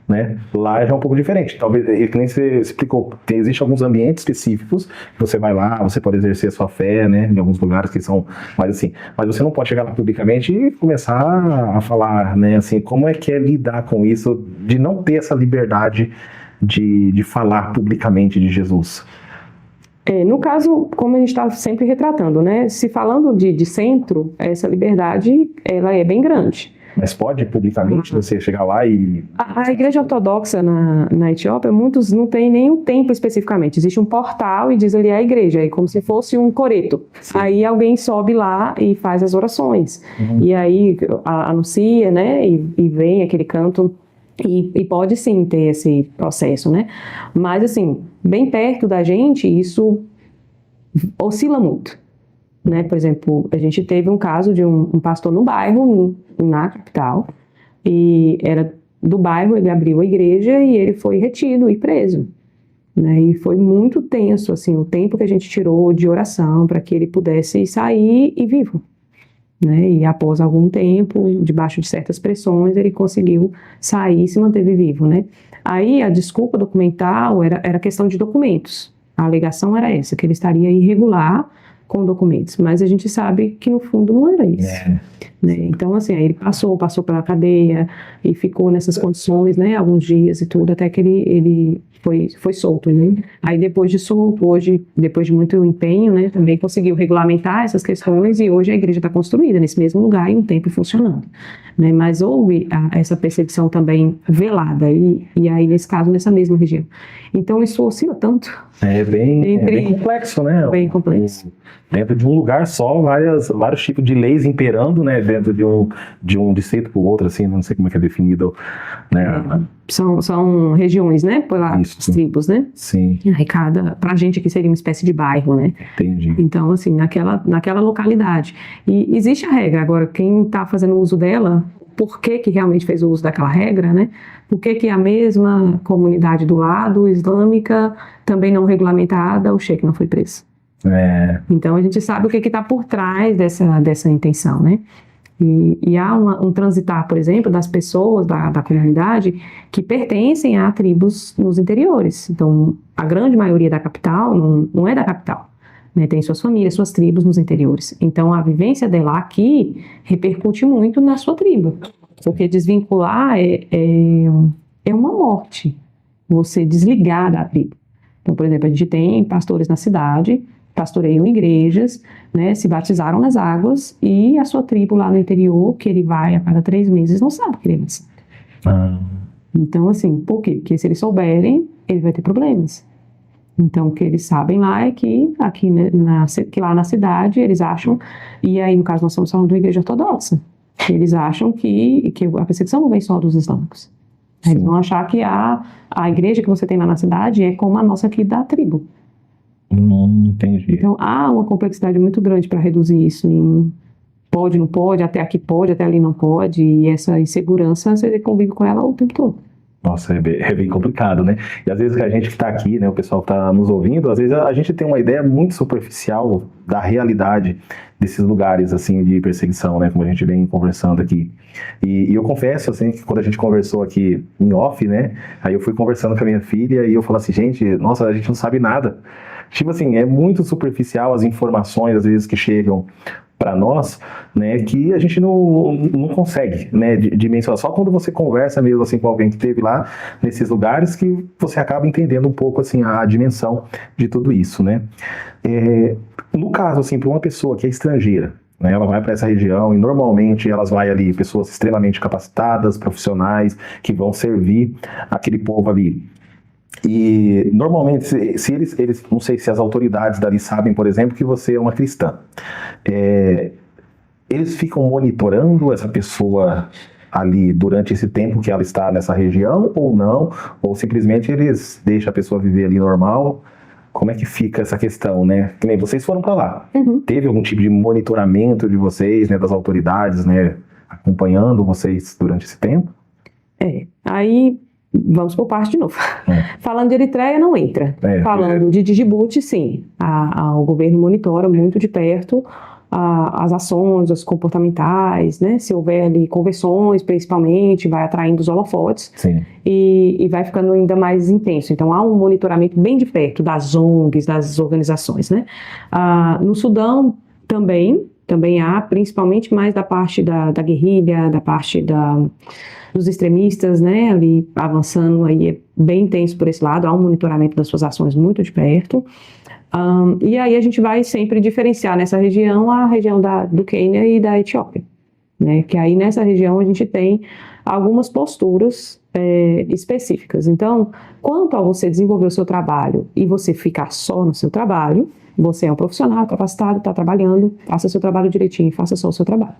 Né? Lá já é um pouco diferente. Talvez, que nem você explicou, existem alguns ambientes específicos que você vai lá, você pode exercer a sua fé, né? Em alguns lugares que são mais assim. Mas você não pode chegar lá publicamente e começar a falar, né? Assim, como é que é lidar com isso, de não ter essa liberdade de falar publicamente de Jesus? No caso, como a gente está sempre retratando, né? Se falando de centro, essa liberdade ela é bem grande. Mas pode publicamente você chegar lá e... A igreja ortodoxa na Etiópia, muitos não tem nenhum templo especificamente. Existe um portal e diz ali a igreja, é como se fosse um coreto. Sim. Aí alguém sobe lá e faz as orações. E aí anuncia, né? E vem aquele canto. E pode sim ter esse processo, né? Mas assim, bem perto da gente, isso oscila muito. Né? Por exemplo, a gente teve um caso de um pastor no bairro, na capital, e era do bairro, ele abriu a igreja e ele foi retido e preso. Né? E foi muito tenso, assim, o tempo que a gente tirou de oração para que ele pudesse sair e vivo. Né? E após algum tempo, debaixo de certas pressões, ele conseguiu sair e se manteve vivo. Né? Aí a desculpa documental era questão de documentos. A alegação era essa, que ele estaria irregular com documentos, mas a gente sabe que no fundo não era isso. Né? Então, assim, aí ele passou pela cadeia e ficou nessas condições, né, alguns dias e tudo, até que ele foi solto, né? Aí depois de solto, hoje, depois de muito empenho, né, também conseguiu regulamentar essas questões e hoje a igreja está construída nesse mesmo lugar e um tempo funcionando. Né? Mas houve essa perseguição também velada e aí, nesse caso, nessa mesma região. Então, isso oscila tanto. É bem complexo, né? Bem complexo. Dentro de um lugar só, vários tipos de leis imperando, né? Dentro de um distrito para o outro, assim, não sei como é que é definido, né? São regiões, né? Por lá, tribos, né? Sim. Aí pra gente aqui seria uma espécie de bairro, né? Entendi. Então, assim, naquela localidade. E existe a regra. Agora, quem está fazendo uso dela, por que realmente fez o uso daquela regra, né? Por que a mesma comunidade do lado, islâmica, também não regulamentada, o sheik não foi preso? Então, a gente sabe o que está por trás dessa intenção, né? E há um transitar, por exemplo, das pessoas da comunidade que pertencem a tribos nos interiores. Então, a grande maioria da capital não é da capital. Né? Tem suas famílias, suas tribos nos interiores. Então, a vivência dela aqui repercute muito na sua tribo. Porque desvincular é uma morte. Você desligar da tribo. Então, por exemplo, a gente tem pastores na cidade, pastoreiam igrejas, né, se batizaram nas águas e a sua tribo lá no interior, que ele vai a cada 3 meses, não sabe que ele é messiânico. Então, assim, por quê? Porque se eles souberem, ele vai ter problemas. Então, o que eles sabem lá é que aqui que lá na cidade eles acham, e aí no caso nós estamos falando de uma igreja ortodoxa, eles acham que a perseguição não vem só dos islâmicos. Sim. Eles vão achar que a igreja que você tem lá na cidade é como a nossa aqui da tribo. Não entendi. Então, há uma complexidade muito grande para reduzir isso em pode, não pode, até aqui pode, até ali não pode, e essa insegurança, você convive com ela o tempo todo. Nossa, é bem complicado, né? E às vezes que a gente que está aqui, né, o pessoal que está nos ouvindo, às vezes a gente tem uma ideia muito superficial da realidade desses lugares, assim, de perseguição, né, como a gente vem conversando aqui. E eu confesso, assim, que quando a gente conversou aqui em off, né, aí eu fui conversando com a minha filha e eu falei assim, gente, nossa, a gente não sabe nada. Tipo assim, é muito superficial as informações, às vezes, que chegam para nós, né, que a gente não consegue, né, dimensionar. Só quando você conversa mesmo assim com alguém que esteve lá nesses lugares que você acaba entendendo um pouco assim a dimensão de tudo isso, né? No caso assim, para uma pessoa que é estrangeira, né, ela vai para essa região e normalmente elas vão ali pessoas extremamente capacitadas, profissionais que vão servir aquele povo ali. E normalmente, se eles, não sei se as autoridades dali sabem, por exemplo, que você é uma cristã, eles ficam monitorando essa pessoa ali durante esse tempo que ela está nessa região ou não, ou simplesmente eles deixam a pessoa viver ali normal. Como é que fica essa questão, né? Que nem vocês foram para lá. Teve algum tipo de monitoramento de vocês, né, das autoridades, né, acompanhando vocês durante esse tempo? Aí vamos por parte de novo. Falando de Eritreia, não entra. Falando de Djibouti, sim. O governo monitora muito de perto as ações, as comportamentais, né? Se houver ali conversões, principalmente, vai atraindo os holofotes. Sim. E vai ficando ainda mais intenso. Então, há um monitoramento bem de perto das ONGs, das organizações, né? No Sudão, também há, principalmente mais da parte da guerrilha, da parte dos extremistas, né, ali avançando, aí é bem intenso por esse lado, há um monitoramento das suas ações muito de perto. E aí a gente vai sempre diferenciar nessa região a região do Quênia e da Etiópia, né, que aí nessa região a gente tem algumas posturas específicas. Então, quanto a você desenvolver o seu trabalho e você ficar só no seu trabalho, você é um profissional capacitado, está trabalhando, faça seu trabalho direitinho, faça só o seu trabalho.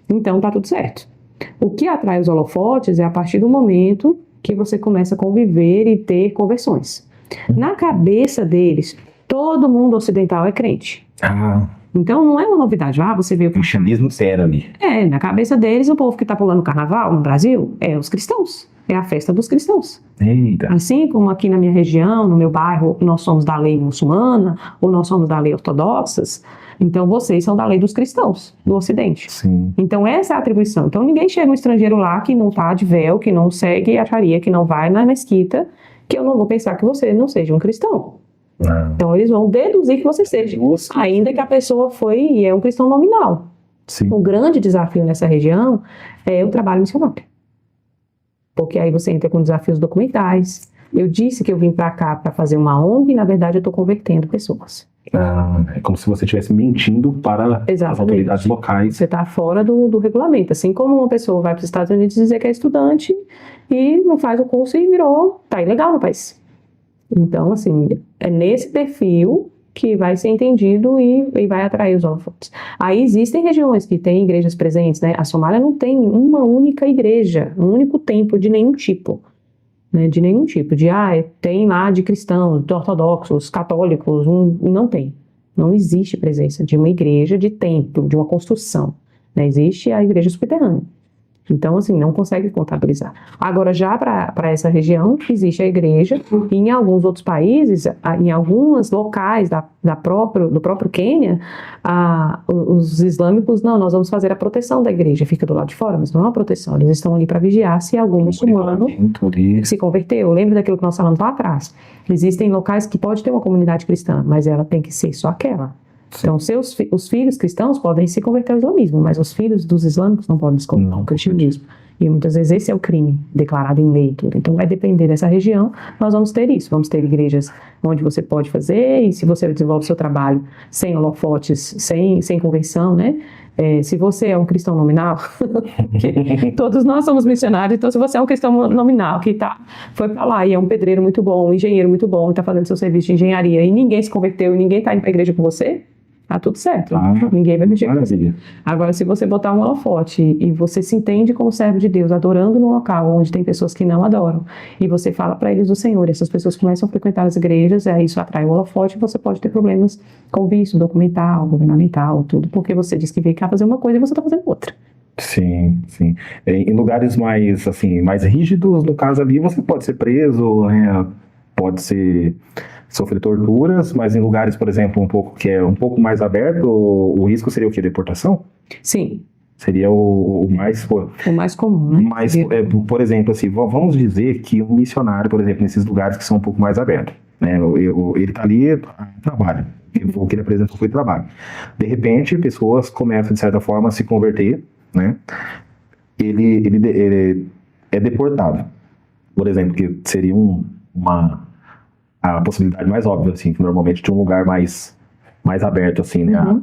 Então, tá tudo certo. O que atrai os holofotes é a partir do momento que você começa a conviver e ter conversões. Na cabeça deles, todo mundo ocidental é crente. Então não é uma novidade. Você vê o cristianismo zero ali. Na cabeça deles, o povo que está pulando carnaval no Brasil é os cristãos. É a festa dos cristãos. Eita. Assim como aqui na minha região, no meu bairro, nós somos da lei muçulmana, ou nós somos da lei ortodoxas, então vocês são da lei dos cristãos, do Ocidente. Sim. Então essa é a atribuição. Então ninguém chega um estrangeiro lá que não está de véu, que não segue a Sharia, que não vai na mesquita, que eu não vou pensar que você não seja um cristão. Então eles vão deduzir que você seja, ainda que a pessoa foi e é um cristão nominal. Sim. O grande desafio nessa região é o trabalho missionário. Porque aí você entra com desafios documentais. Eu disse que eu vim para cá para fazer uma ONG e, na verdade, eu estou convertendo pessoas. É como se você estivesse mentindo para as autoridades locais. Você está fora do regulamento. Assim como uma pessoa vai para os Estados Unidos dizer que é estudante e não faz o curso e está ilegal no país. Então, assim, é nesse perfil que vai ser entendido e vai atrair os holofotes. Aí existem regiões que têm igrejas presentes, né? A Somália não tem uma única igreja, um único templo de nenhum tipo. Né? De nenhum tipo. Tem lá de cristãos, de ortodoxos, católicos, não tem. Não existe presença de uma igreja de templo, de uma construção. Né? Existe a igreja subterrânea. Então, assim, não consegue contabilizar. Agora, já para essa região, existe a igreja, e em alguns outros países, em alguns locais do próprio Quênia, os islâmicos, não, nós vamos fazer a proteção da igreja, fica do lado de fora, mas não é uma proteção, eles estão ali para vigiar se algum muçulmano se converteu. Lembra daquilo que nós falamos lá atrás? Existem locais que pode ter uma comunidade cristã, mas ela tem que ser só aquela. Então, os filhos cristãos podem se converter ao islamismo, mas os filhos dos islâmicos não podem se converter ao cristianismo. E muitas vezes esse é o crime declarado em lei. Tudo. Então, vai depender dessa região, nós vamos ter isso. Vamos ter igrejas onde você pode fazer, e se você desenvolve o seu trabalho sem holofotes, sem conversão, né? Se você é um cristão nominal, todos nós somos missionários, então se você é um cristão nominal que foi para lá e é um pedreiro muito bom, um engenheiro muito bom, está fazendo seu serviço de engenharia e ninguém se converteu e ninguém está indo para a igreja com você, tá tudo certo. Ninguém vai mexer com você. Agora, se você botar um holofote e você se entende como servo de Deus, adorando num local onde tem pessoas que não adoram, e você fala para eles do Senhor, e essas pessoas começam a frequentar as igrejas, isso atrai o holofote, e você pode ter problemas com vício documental, governamental, tudo, porque você diz que veio cá fazer uma coisa e você está fazendo outra. Sim, sim. Em lugares mais, assim, mais rígidos, no caso ali, você pode ser preso, né? Pode sofrer torturas, mas em lugares, por exemplo, que é um pouco mais aberto, o risco seria o quê? Deportação? Sim. Seria o mais... O mais comum, né? Mas, por exemplo, assim, vamos dizer que um missionário, por exemplo, nesses lugares que são um pouco mais abertos, né? Ele está ali, trabalho. O que ele apresentou foi trabalho. De repente, pessoas começam, de certa forma, a se converter, né? Ele é deportado. Por exemplo, que seria a possibilidade mais óbvia, assim, que normalmente de um lugar mais aberto, assim, né?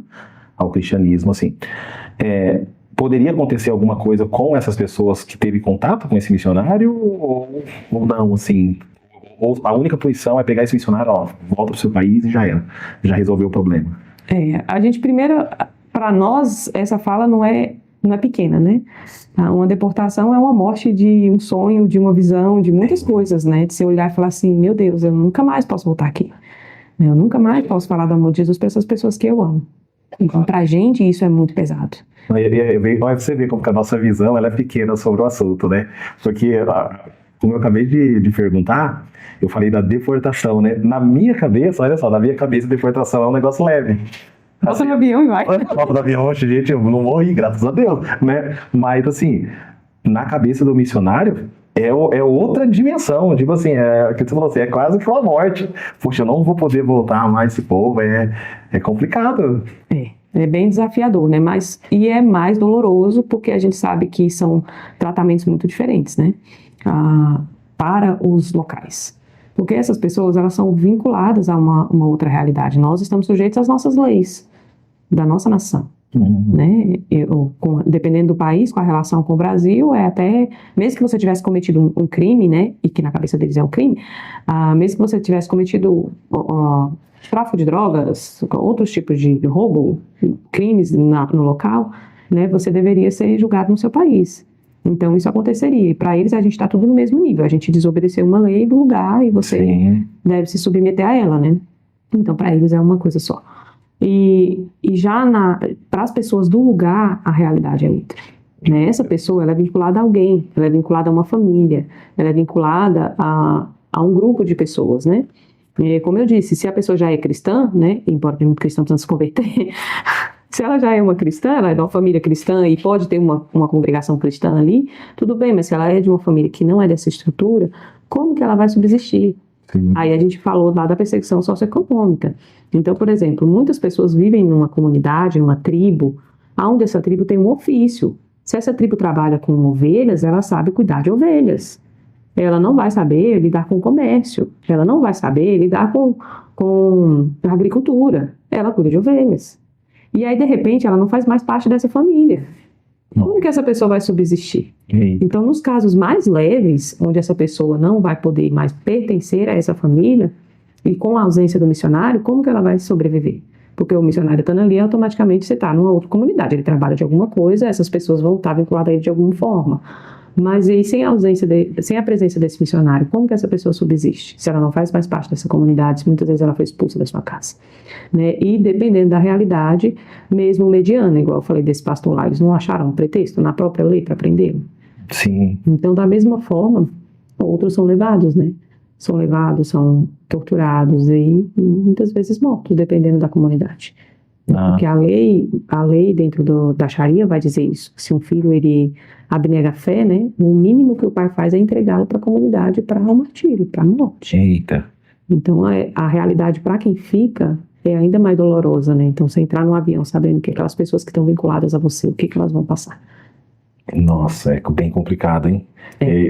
Ao cristianismo, assim. Poderia acontecer alguma coisa com essas pessoas que teve contato com esse missionário ou não, assim? Ou a única punição é pegar esse missionário, ó, volta pro seu país e já era. Já resolveu o problema. A gente primeiro, para nós, essa fala não é pequena, né? Uma deportação é uma morte de um sonho, de uma visão, de muitas coisas, né? De você olhar e falar assim, meu Deus, eu nunca mais posso voltar aqui. Eu nunca mais posso falar do amor de Jesus para essas pessoas que eu amo. Então, pra gente, isso é muito pesado. Olha, você vê como que a nossa visão ela é pequena sobre o assunto, né? Porque, como eu acabei de perguntar, eu falei da deportação, né? Na minha cabeça, olha só, na minha cabeça, deportação é um negócio leve. Volta no avião e vai. Volta no avião, gente, eu não morri, graças a Deus, né? Mas, assim, na cabeça do missionário, é outra dimensão, tipo assim, o que você falou assim, é quase que uma morte. Poxa, eu não vou poder voltar mais esse povo, é complicado. É bem desafiador, né? E é mais doloroso porque a gente sabe que são tratamentos muito diferentes, né? Para os locais. Porque essas pessoas, elas são vinculadas a uma outra realidade. Nós estamos sujeitos às nossas leis, da nossa nação. Né? Dependendo do país, com a relação com o Brasil, mesmo que você tivesse cometido um crime, né? E que na cabeça deles é um crime, mesmo que você tivesse cometido tráfico de drogas, outros tipos de roubo, crimes no local, né? Você deveria ser julgado no seu país. Então, isso aconteceria. E para eles, a gente está tudo no mesmo nível. A gente desobedeceu uma lei do lugar e você deve se submeter a ela, né? Então, para eles é uma coisa só. E já para as pessoas do lugar, a realidade é outra. Né? Essa pessoa ela é vinculada a alguém, ela é vinculada a uma família, ela é vinculada a um grupo de pessoas, né? E, como eu disse, se a pessoa já é cristã, né? Embora um cristão precisa se converter, se ela já é uma cristã, ela é de uma família cristã e pode ter uma congregação cristã ali, tudo bem, mas se ela é de uma família que não é dessa estrutura, como que ela vai subsistir? Sim. Aí a gente falou lá da perseguição socioeconômica. Então, por exemplo, muitas pessoas vivem numa comunidade, numa tribo, onde essa tribo tem um ofício. Se essa tribo trabalha com ovelhas, ela sabe cuidar de ovelhas. Ela não vai saber lidar com o comércio. Ela não vai saber lidar com a agricultura. Ela cuida de ovelhas. E aí, de repente, ela não faz mais parte dessa família. Como que essa pessoa vai subsistir? Então, nos casos mais leves, onde essa pessoa não vai poder mais pertencer a essa família, e com a ausência do missionário, como que ela vai sobreviver? Porque o missionário estando ali, automaticamente você está numa outra comunidade, ele trabalha de alguma coisa, essas pessoas vão estar vinculadas a ele de alguma forma. Mas e sem a presença desse missionário, como que essa pessoa subsiste? Se ela não faz mais parte dessa comunidade, se muitas vezes ela foi expulsa da sua casa. Né? E dependendo da realidade, mesmo mediana, igual eu falei desse pastor lá, eles não acharam um pretexto na própria lei para prendê-lo. Sim. Então, da mesma forma, outros são levados, né? São levados, são torturados e muitas vezes mortos, dependendo da comunidade. Porque a lei dentro da Sharia vai dizer isso. Se um filho ele abnega a fé, né, o mínimo que o pai faz é entregá-lo para a comunidade para o martírio, para a morte. Eita. Então a realidade para quem fica é ainda mais dolorosa, né? Então você entrar no avião sabendo que aquelas pessoas que estão vinculadas a você, o que elas vão passar. Nossa, é bem complicado, hein?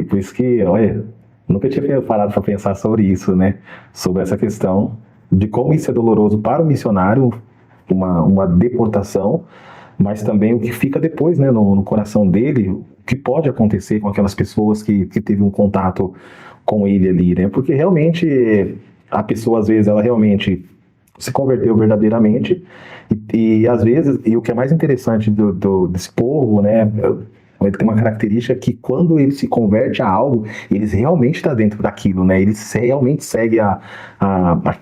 Por isso que, olha, nunca tinha parado para pensar sobre isso, né? Sobre essa questão de como isso é doloroso para o missionário, uma deportação, mas também o que fica depois, né, no coração dele, o que pode acontecer com aquelas pessoas que teve um contato com ele ali, né? Porque realmente a pessoa, às vezes, ela realmente se converteu verdadeiramente e às vezes, e o que é mais interessante desse povo, né, ele tem uma característica que quando ele se converte a algo, eles realmente estão dentro daquilo, né? Eles realmente seguem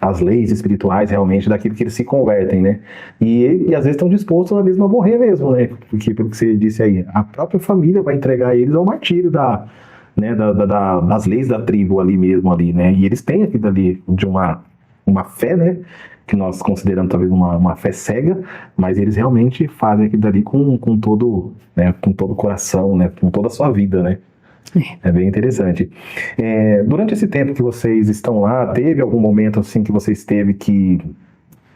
as leis espirituais realmente daquilo que eles se convertem, né? E às vezes estão dispostos a mesmo a morrer mesmo, né? Porque, pelo que você disse aí, a própria família vai entregar eles ao martírio das leis da tribo ali mesmo, ali, né? E eles têm aquilo ali de uma fé, né? Que nós consideramos talvez uma fé cega, mas eles realmente fazem aquilo dali com todo, né, com todo o coração, né, com toda a sua vida, né? É bem interessante. Durante esse tempo que vocês estão lá, teve algum momento assim que vocês teve que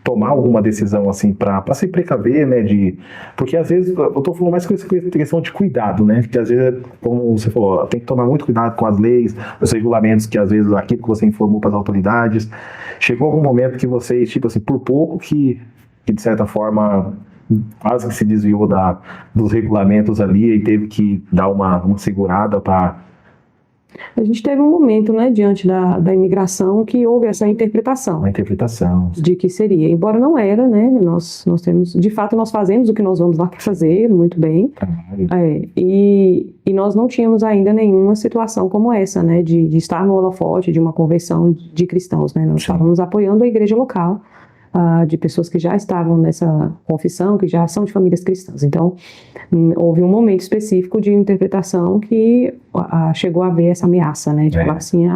tomar alguma decisão assim para se precaver, né, porque às vezes eu tô falando mais com essa questão de cuidado, né, que às vezes, como você falou, tem que tomar muito cuidado com as leis, os regulamentos, que às vezes aquilo que você informou para as autoridades, chegou algum momento que vocês, tipo assim, por pouco que de certa forma quase que se desviou dos regulamentos ali e teve que dar uma segurada para... A gente teve um momento, né, diante da imigração, que houve essa interpretação. Uma interpretação. De que seria. Embora não era, né, nós temos, de fato, nós fazemos o que nós vamos lá para fazer, muito bem. E nós não tínhamos ainda nenhuma situação como essa, né, de estar no holofote de uma conversão de cristãos, né. Nós estávamos apoiando a igreja local, de pessoas que já estavam nessa confissão, que já são de famílias cristãs. Então, houve um momento específico de interpretação que chegou a haver essa ameaça, né, de falar assim,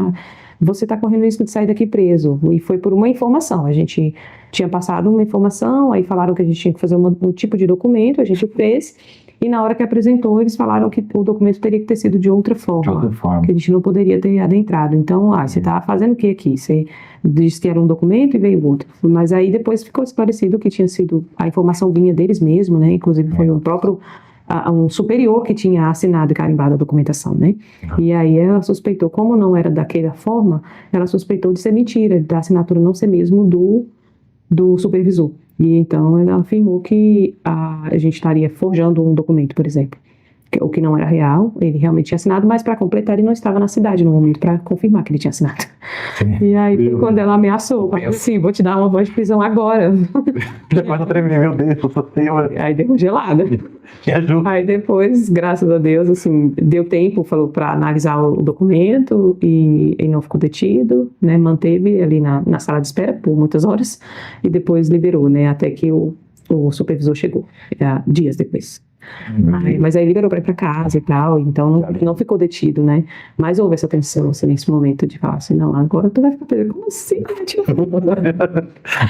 você está correndo risco de sair daqui preso. E foi por uma informação. A gente tinha passado uma informação, aí falaram que a gente tinha que fazer um tipo de documento, a gente fez, e na hora que apresentou, eles falaram que o documento teria que ter sido de outra forma. Que a gente não poderia ter adentrado. Então, você está fazendo o que aqui? Você disse que era um documento e veio outro. Mas aí depois ficou esclarecido que tinha sido, a informação vinha deles mesmo, né? Inclusive foi o próprio um superior que tinha assinado e carimbado a documentação, né? E aí ela suspeitou, como não era daquela forma, ela suspeitou de ser mentira, da assinatura não ser mesmo do supervisor. E então ela afirmou que a gente estaria forjando um documento, por exemplo, o que não era real. Ele realmente tinha assinado, mas para completar ele não estava na cidade no momento para confirmar que ele tinha assinado. E aí quando ela ameaçou, falou assim, vou te dar uma voz de prisão agora. Depois eu tremi, meu Deus, aí deu uma gelada. Me ajuda. Aí depois, graças a Deus, assim, deu tempo, falou para analisar o documento e ele não ficou detido, né, manteve ali na sala de espera por muitas horas e depois liberou, né, até que o supervisor chegou, dias depois. Mas aí liberou para ir para casa e tal, então não ficou detido, né? Mas houve essa tensão assim, nesse momento de falar assim, não, agora tu vai ficar preso. Como assim?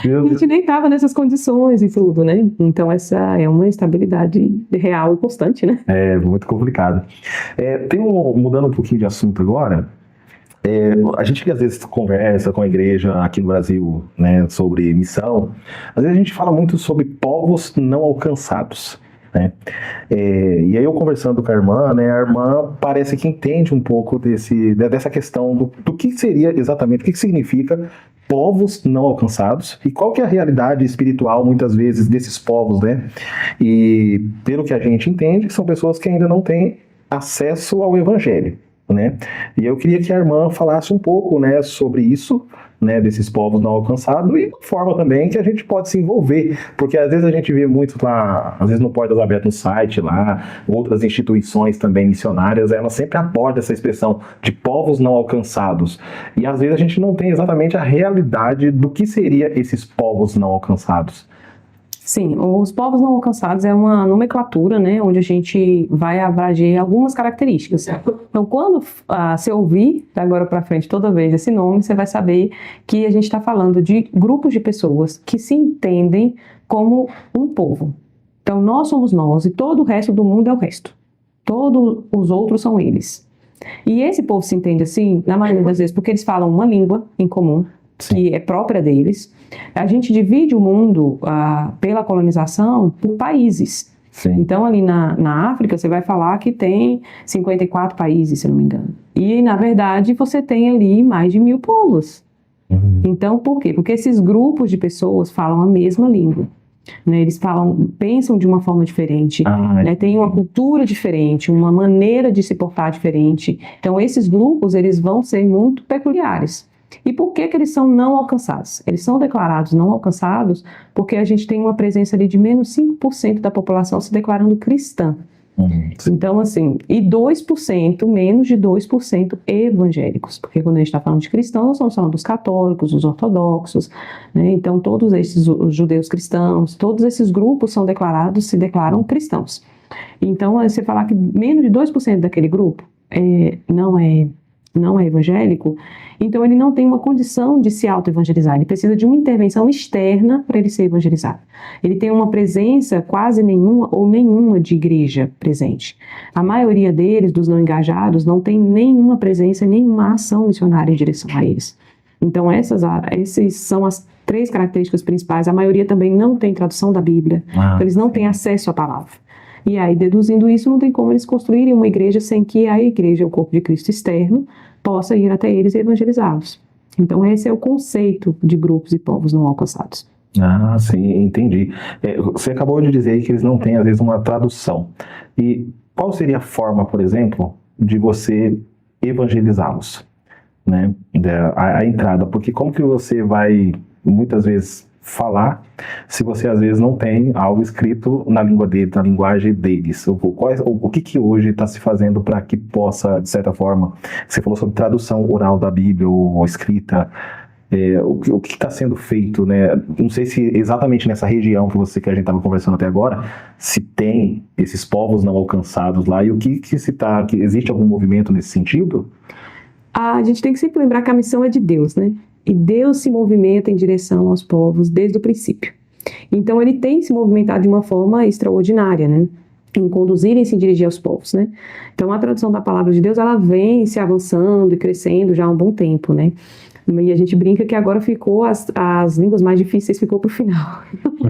A gente nem estava nessas condições e tudo, né? Então essa é uma instabilidade real e constante, né? É muito complicado. Mudando um pouquinho de assunto agora, a gente que às vezes conversa com a igreja aqui no Brasil, né, sobre missão, às vezes a gente fala muito sobre povos não alcançados, né? E aí eu conversando com a irmã, né, a irmã parece que entende um pouco dessa questão do que seria exatamente, o que significa povos não alcançados e qual que é a realidade espiritual muitas vezes desses povos, né? E pelo que a gente entende, são pessoas que ainda não têm acesso ao evangelho, né? E eu queria que a irmã falasse um pouco, né, sobre isso, né, desses povos não alcançados e uma forma também que a gente pode se envolver, porque às vezes a gente vê muito lá, às vezes no Portas Abertas no site lá, outras instituições também missionárias, elas sempre abordam essa expressão de povos não alcançados, e às vezes a gente não tem exatamente a realidade do que seria esses povos não alcançados. Sim, os povos não alcançados é uma nomenclatura, né, onde a gente vai abranger algumas características. Então, quando você ouvir, da agora para frente, toda vez esse nome, você vai saber que a gente está falando de grupos de pessoas que se entendem como um povo. Então, nós somos nós e todo o resto do mundo é o resto. Todos os outros são eles. E esse povo se entende assim, na maioria das vezes, porque eles falam uma língua em comum, que é própria deles. A gente divide o mundo pela colonização por países. Sim. Então, ali na África, você vai falar que tem 54 países, se não me engano. E, na verdade, você tem ali mais de 1000 povos. Então, por quê? Porque esses grupos de pessoas falam a mesma língua. Né? Eles pensam de uma forma diferente, né? Tem uma cultura diferente, uma maneira de se portar diferente. Então, esses grupos, eles vão ser muito peculiares. E por que eles são não alcançados? Eles são declarados não alcançados porque a gente tem uma presença ali de menos 5% da população se declarando cristã. Então, assim, e 2%, menos de 2% evangélicos, porque quando a gente está falando de cristãos, nós estamos falando dos católicos, dos ortodoxos, né? Então todos esses, os judeus cristãos, todos esses grupos se declaram cristãos. Então, você falar que menos de 2% daquele grupo não é não é evangélico, então ele não tem uma condição de se auto-evangelizar, ele precisa de uma intervenção externa para ele ser evangelizado. Ele tem uma presença quase nenhuma ou nenhuma de igreja presente. A maioria deles, dos não engajados, não tem nenhuma presença, nenhuma ação missionária em direção a eles. Então essas são as 3 características principais. A maioria também não tem tradução da Bíblia, então eles não têm acesso à palavra. E aí, deduzindo isso, não tem como eles construírem uma igreja sem que a igreja, o corpo de Cristo externo, possa ir até eles e evangelizá-los. Então, esse é o conceito de grupos e povos não alcançados. Ah, sim, entendi. Você acabou de dizer aí que eles não têm, às vezes, uma tradução. E qual seria a forma, por exemplo, de você evangelizá-los, né? A entrada, porque como que você vai, muitas vezes, falar se você às vezes não tem algo escrito na língua deles, na linguagem deles? O que hoje está se fazendo para que possa, de certa forma, você falou sobre tradução oral da Bíblia ou escrita, o que está sendo feito, né? Não sei se exatamente nessa região que a gente estava conversando até agora, se tem esses povos não alcançados lá e que existe algum movimento nesse sentido? A gente tem que sempre lembrar que a missão é de Deus, né? E Deus se movimenta em direção aos povos desde o princípio. Então ele tem se movimentado de uma forma extraordinária, né? Em conduzir e se dirigir aos povos, né? Então a tradução da palavra de Deus, ela vem se avançando e crescendo já há um bom tempo, né? E a gente brinca que agora ficou, as línguas mais difíceis ficou para o final.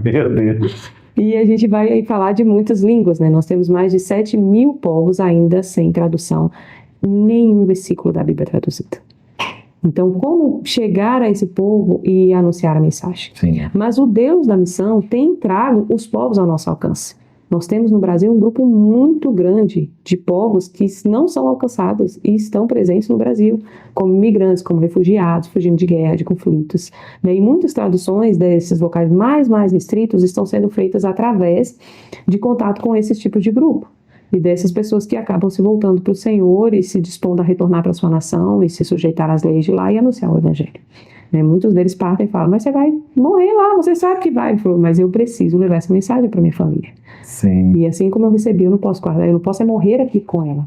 Meu Deus! E a gente vai aí falar de muitas línguas, né? Nós temos mais de 7.000 povos ainda sem tradução, nenhum versículo da Bíblia traduzido. Então, como chegar a esse povo e anunciar a mensagem? Sim. Mas o Deus da missão tem trago os povos ao nosso alcance. Nós temos no Brasil um grupo muito grande de povos que não são alcançados e estão presentes no Brasil, como imigrantes, como refugiados, fugindo de guerra, de conflitos. E muitas traduções desses locais mais restritos estão sendo feitas através de contato com esses tipos de grupo. E dessas pessoas que acabam se voltando para o Senhor e se dispondo a retornar para a sua nação e se sujeitar às leis de lá e anunciar o Evangelho. Muitos deles partem e falam, mas você vai morrer lá, você sabe que vai. Ele falou, mas eu preciso levar essa mensagem para minha família. Sim. E assim como eu recebi, eu não posso guardar, eu não posso morrer aqui com ela.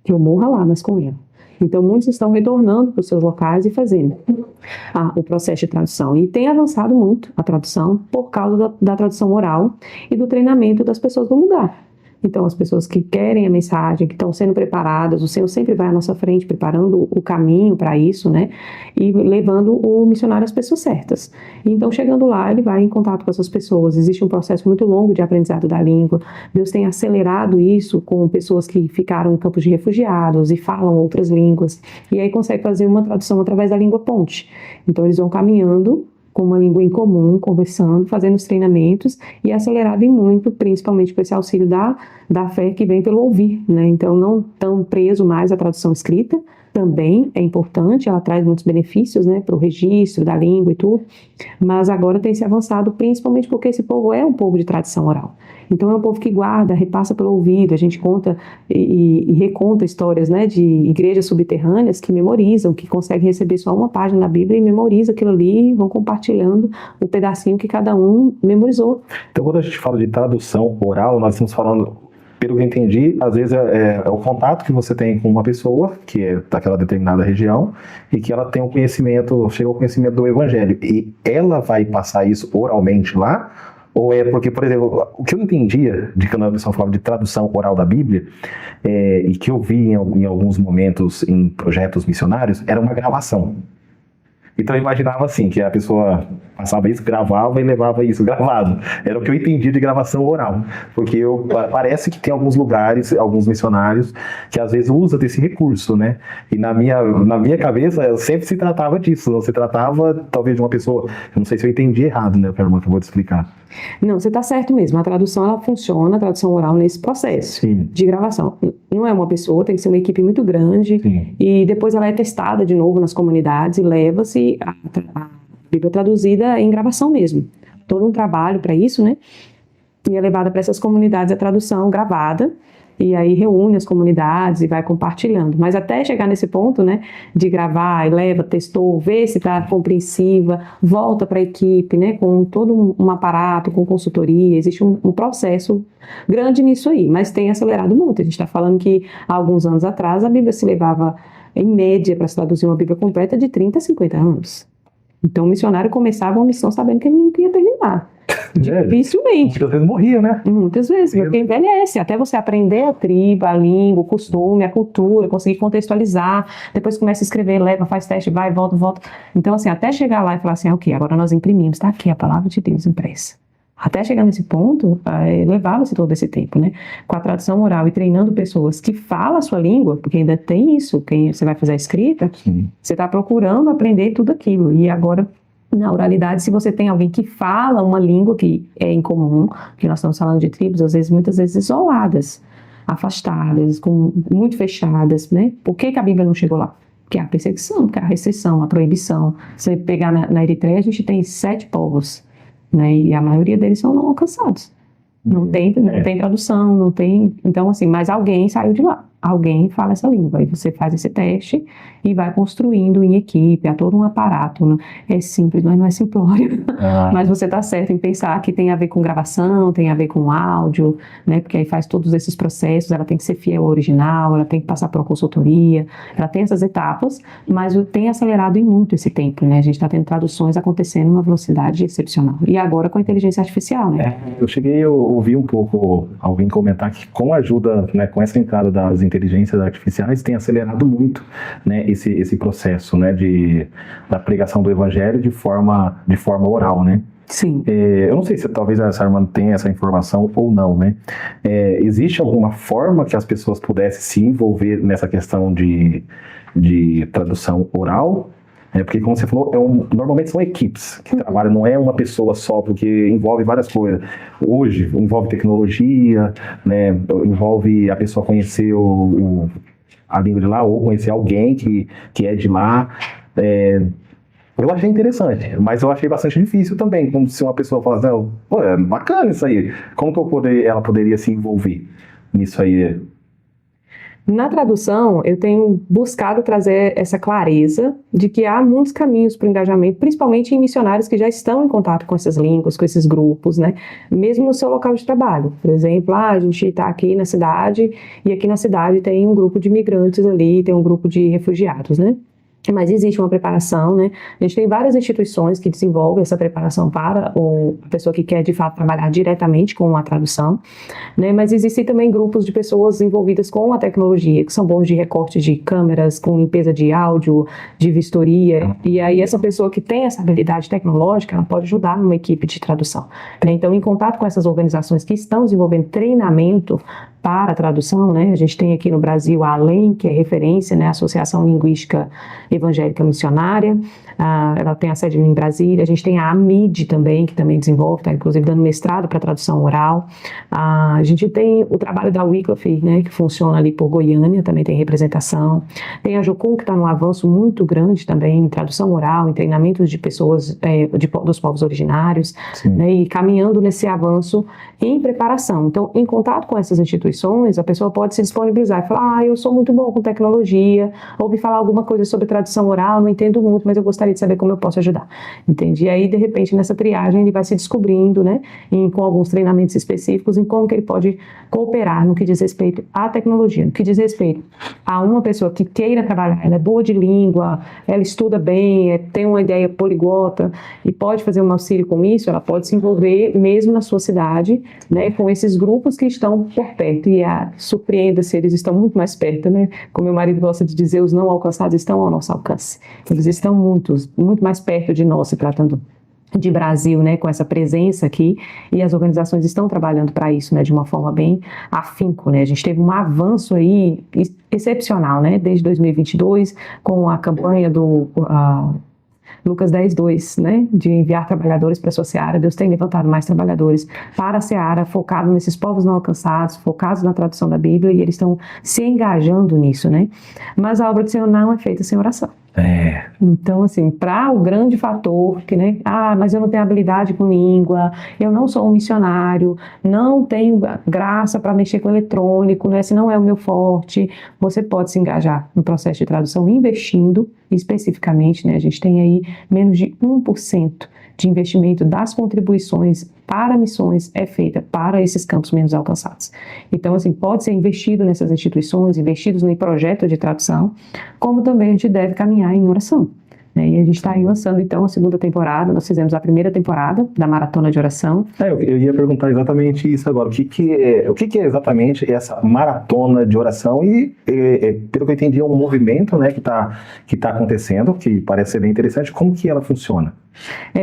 Que eu morra lá, mas com ela. Então muitos estão retornando para os seus locais e fazendo o processo de tradução. E tem avançado muito a tradução por causa da tradução oral e do treinamento das pessoas do lugar. Então, as pessoas que querem a mensagem, que estão sendo preparadas, o Senhor sempre vai à nossa frente, preparando o caminho para isso, né? E levando o missionário às pessoas certas. Então, chegando lá, ele vai em contato com essas pessoas. Existe um processo muito longo de aprendizado da língua. Deus tem acelerado isso com pessoas que ficaram em campos de refugiados e falam outras línguas. E aí consegue fazer uma tradução através da língua ponte. Então, eles vão caminhando com uma língua em comum, conversando, fazendo os treinamentos e acelerado em muito, principalmente com esse auxílio da fé que vem pelo ouvir, né? Então, não tão preso mais à tradução escrita, também é importante, ela traz muitos benefícios, né, para o registro da língua e tudo, mas agora tem se avançado principalmente porque esse povo é um povo de tradição oral. Então, é um povo que guarda, repassa pelo ouvido, a gente conta e reconta histórias, né, de igrejas subterrâneas que memorizam, que conseguem receber só uma página da Bíblia e memoriza aquilo ali e vão compartilhando o pedacinho que cada um memorizou. Então, quando a gente fala de tradução oral, nós estamos falando, pelo que eu entendi, às vezes é o contato que você tem com uma pessoa, que é daquela determinada região, e que ela tem um conhecimento, chega ao conhecimento do Evangelho, e ela vai passar isso oralmente lá, ou é porque, por exemplo, o que eu entendia de quando a pessoa falava de tradução oral da Bíblia, e que eu vi em alguns momentos em projetos missionários, era uma gravação. Então eu imaginava assim, que a pessoa passava isso, gravava e levava isso gravado. Era o que eu entendi de gravação oral. Porque parece que tem alguns lugares, alguns missionários, que às vezes usam desse recurso, né? E na minha cabeça, sempre se tratava disso. Não se tratava, talvez, de uma pessoa... Eu não sei se eu entendi errado, né, que eu vou te explicar. Não, você está certo mesmo. A tradução, ela funciona, a tradução oral, nesse processo. Sim. De gravação. Não é uma pessoa, tem que ser uma equipe muito grande. Sim. E depois ela é testada de novo nas comunidades e leva-se a Bíblia traduzida em gravação mesmo. Todo um trabalho para isso, né? E é levada para essas comunidades a tradução gravada. E aí reúne as comunidades e vai compartilhando. Mas até chegar nesse ponto, né, de gravar, leva, testou, vê se está compreensiva, volta para a equipe, né, com todo um aparato, com consultoria, existe um processo grande nisso aí, mas tem acelerado muito. A gente está falando que há alguns anos atrás a Bíblia se levava em média, para se traduzir uma Bíblia completa, de 30 a 50 anos. Então, o missionário começava uma missão sabendo que ele não ia terminar. Dificilmente. Muitas vezes morria, né? Muitas vezes, porque envelhece. Até você aprender a tribo, a língua, o costume, a cultura, conseguir contextualizar. Depois começa a escrever, leva, faz teste, vai, volta. Então, assim, até chegar lá e falar assim, ok, agora nós imprimimos, está aqui a palavra de Deus impressa. Até chegar nesse ponto, levava-se todo esse tempo, né? Com a tradução oral e treinando pessoas que falam a sua língua, porque ainda tem isso, quem você vai fazer a escrita, você está procurando aprender tudo aquilo. E agora, na oralidade, se você tem alguém que fala uma língua que é incomum, que nós estamos falando de tribos, muitas vezes isoladas, afastadas, muito fechadas, né? Por que a Bíblia não chegou lá? Porque há a perseguição, porque há a restrição, a proibição. Se você pegar na Eritreia, a gente tem 7 povos, né? E a maioria deles são não alcançados. Não tem tradução, não tem... Então, assim, mas alguém saiu de lá. Alguém fala essa língua. Aí você faz esse teste e vai construindo em equipe. Há todo um aparato. Né? É simples, mas não é simplório. Mas você está certo em pensar que tem a ver com gravação, tem a ver com áudio, né? Porque aí faz todos esses processos. Ela tem que ser fiel ao original, ela tem que passar por uma consultoria. Ela tem essas etapas, mas tem acelerado em muito esse tempo. Né? A gente está tendo traduções acontecendo numa velocidade excepcional. E agora com a inteligência artificial. Né? Eu cheguei a ouvir um pouco alguém comentar que com a ajuda, né, com essa entrada das inteligências artificiais, tem acelerado muito, né, esse processo, né, da pregação do evangelho de forma oral, né? Sim. Eu não sei se talvez essa irmã tenha essa informação ou não, né? Existe alguma forma que as pessoas pudessem se envolver nessa questão de tradução oral? Porque, como você falou, normalmente são equipes que trabalham, não é uma pessoa só, porque envolve várias coisas. Hoje, envolve tecnologia, né? Envolve a pessoa conhecer a língua de lá, ou conhecer alguém que é de lá. Eu achei interessante, mas eu achei bastante difícil também, como se uma pessoa falasse, pô, é bacana isso aí. Como que ela poderia se envolver nisso aí? Na tradução, eu tenho buscado trazer essa clareza de que há muitos caminhos para o engajamento, principalmente em missionários que já estão em contato com essas línguas, com esses grupos, né? Mesmo no seu local de trabalho. Por exemplo, a gente está aqui na cidade e aqui na cidade tem um grupo de imigrantes ali, tem um grupo de refugiados, né? Mas existe uma preparação, né? A gente tem várias instituições que desenvolvem essa preparação para a pessoa que quer, de fato, trabalhar diretamente com a tradução, né? Mas existem também grupos de pessoas envolvidas com a tecnologia, que são bons de recorte de câmeras, com limpeza de áudio, de vistoria, e aí essa pessoa que tem essa habilidade tecnológica, ela pode ajudar numa equipe de tradução, né? Então, em contato com essas organizações que estão desenvolvendo treinamento para a tradução, né? A gente tem aqui no Brasil a ALEM, que é referência, né? Associação Linguística Evangélica Missionária, ela tem a sede em Brasília. A gente tem a AMID também, que também desenvolve, está inclusive dando mestrado para tradução oral. A gente tem o trabalho da Wycliffe, né? Que funciona ali por Goiânia, também tem representação. Tem a Jocum, que está num avanço muito grande também em tradução oral, em treinamentos de pessoas dos povos originários, né? E caminhando nesse avanço em preparação. Então, em contato com essas instituições, a pessoa pode se disponibilizar e falar, eu sou muito bom com tecnologia, ouvi falar alguma coisa sobre tradução oral, não entendo muito, mas eu gostaria de saber como eu posso ajudar. Entende? E aí, de repente, nessa triagem, ele vai se descobrindo, né, com alguns treinamentos específicos, em como que ele pode cooperar no que diz respeito à tecnologia, no que diz respeito a uma pessoa que queira trabalhar, ela é boa de língua, ela estuda bem, tem uma ideia poliglota e pode fazer um auxílio com isso, ela pode se envolver mesmo na sua cidade, né, com esses grupos que estão por perto. E surpreenda-se, eles estão muito mais perto, né? Como meu marido gosta de dizer, os não alcançados estão ao nosso alcance. Eles estão muito mais perto de nós, se tratando de Brasil, né, com essa presença aqui, e as organizações estão trabalhando para isso, né, de uma forma bem afinco, né? A gente teve um avanço aí excepcional, né, desde 2022, com a campanha do Lucas 10:2, né, de enviar trabalhadores para a sua seara. Deus tem levantado mais trabalhadores para a seara, focado nesses povos não alcançados, focados na tradução da Bíblia, e eles estão se engajando nisso, né? Mas a obra do Senhor não é feita sem oração. Então, assim, para o grande fator que, né, mas eu não tenho habilidade com língua, eu não sou um missionário, não tenho graça para mexer com eletrônico, né, se não é o meu forte, você pode se engajar no processo de tradução investindo especificamente, né, a gente tem aí menos de 1% de investimento das contribuições para missões é feita para esses campos menos alcançados. Então, assim, pode ser investido nessas instituições, investidos em projetos de tradução, como também a gente deve caminhar em oração. E a gente está aí lançando, então, a segunda temporada. Nós fizemos a primeira temporada da Maratona de Oração. Eu ia perguntar exatamente isso agora. O que é exatamente essa Maratona de Oração? E, pelo que eu entendi, é um movimento, né, que tá acontecendo, que parece ser bem interessante. Como que ela funciona?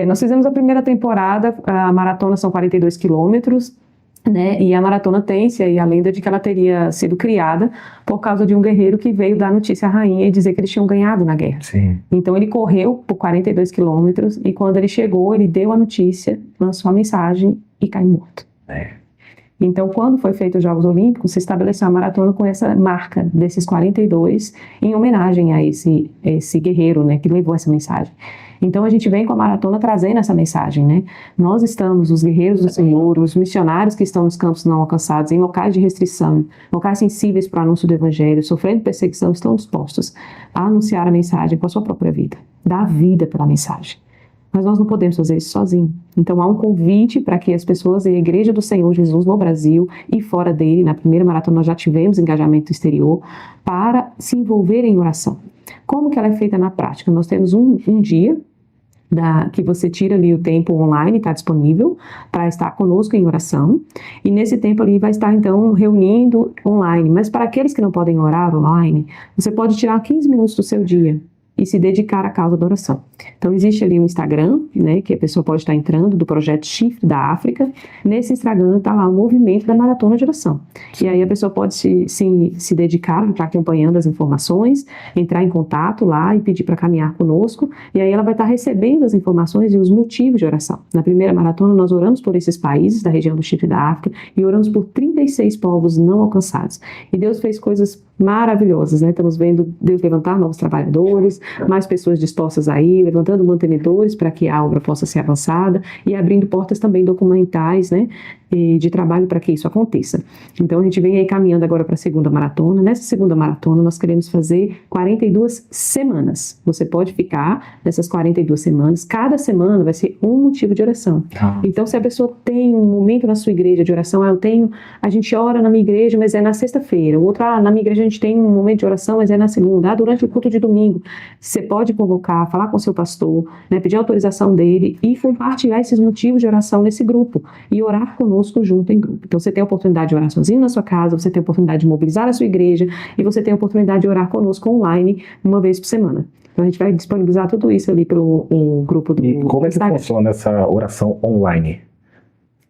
Nós fizemos a primeira temporada, a maratona são 42 quilômetros, né? E a maratona tem-se aí a lenda de que ela teria sido criada por causa de um guerreiro que veio dar notícia à rainha e dizer que eles tinham ganhado na guerra. Sim. Então ele correu por 42 quilômetros e quando ele chegou, ele deu a notícia, lançou a mensagem e caiu morto. Então, quando foi feito os Jogos Olímpicos, se estabeleceu a maratona com essa marca desses 42 em homenagem a esse guerreiro, né, que levou essa mensagem. Então, a gente vem com a maratona trazendo essa mensagem, né? Nós estamos, os guerreiros do Senhor, os missionários que estão nos campos não alcançados, em locais de restrição, locais sensíveis para o anúncio do Evangelho, sofrendo perseguição, estão dispostos a anunciar a mensagem com a sua própria vida, dar vida pela mensagem. Mas nós não podemos fazer isso sozinhos. Então há um convite para que as pessoas, a Igreja do Senhor Jesus no Brasil e fora dele, na primeira maratona nós já tivemos engajamento exterior, para se envolver em oração. Como que ela é feita na prática? Nós temos um dia que você tira ali o tempo online, está disponível para estar conosco em oração, e nesse tempo ali vai estar então reunindo online, mas para aqueles que não podem orar online, você pode tirar 15 minutos do seu dia e se dedicar à causa da oração. Então existe ali um Instagram, né, que a pessoa pode estar entrando, do projeto Chifre da África. Nesse Instagram está lá o movimento da Maratona de Oração. E aí a pessoa pode se dedicar, estar acompanhando as informações, entrar em contato lá e pedir para caminhar conosco, e aí ela vai estar recebendo as informações e os motivos de oração. Na primeira maratona nós oramos por esses países da região do Chifre da África e oramos por 36 povos não alcançados. E Deus fez coisas maravilhosas, né? Estamos vendo Deus levantar novos trabalhadores, mais pessoas dispostas a ir, levantando mantenedores para que a obra possa ser avançada e abrindo portas também documentais, né, de trabalho para que isso aconteça. Então a gente vem aí caminhando agora para a segunda maratona. Nessa segunda maratona nós queremos fazer 42 semanas. Você pode ficar nessas 42 semanas, cada semana vai ser um motivo de oração. Então se a pessoa tem um momento na sua igreja de oração, a gente ora na minha igreja, mas é na sexta-feira. O outro, na minha igreja a gente tem um momento de oração, mas é na segunda. Durante o culto de domingo, você pode convocar, falar com o seu pastor, né, pedir autorização dele e compartilhar esses motivos de oração nesse grupo e orar conosco junto em grupo. Então você tem a oportunidade de orar sozinho na sua casa, você tem a oportunidade de mobilizar a sua igreja e você tem a oportunidade de orar conosco online uma vez por semana. Então a gente vai disponibilizar tudo isso ali pelo grupo do Instagram. E como é que funciona essa oração online?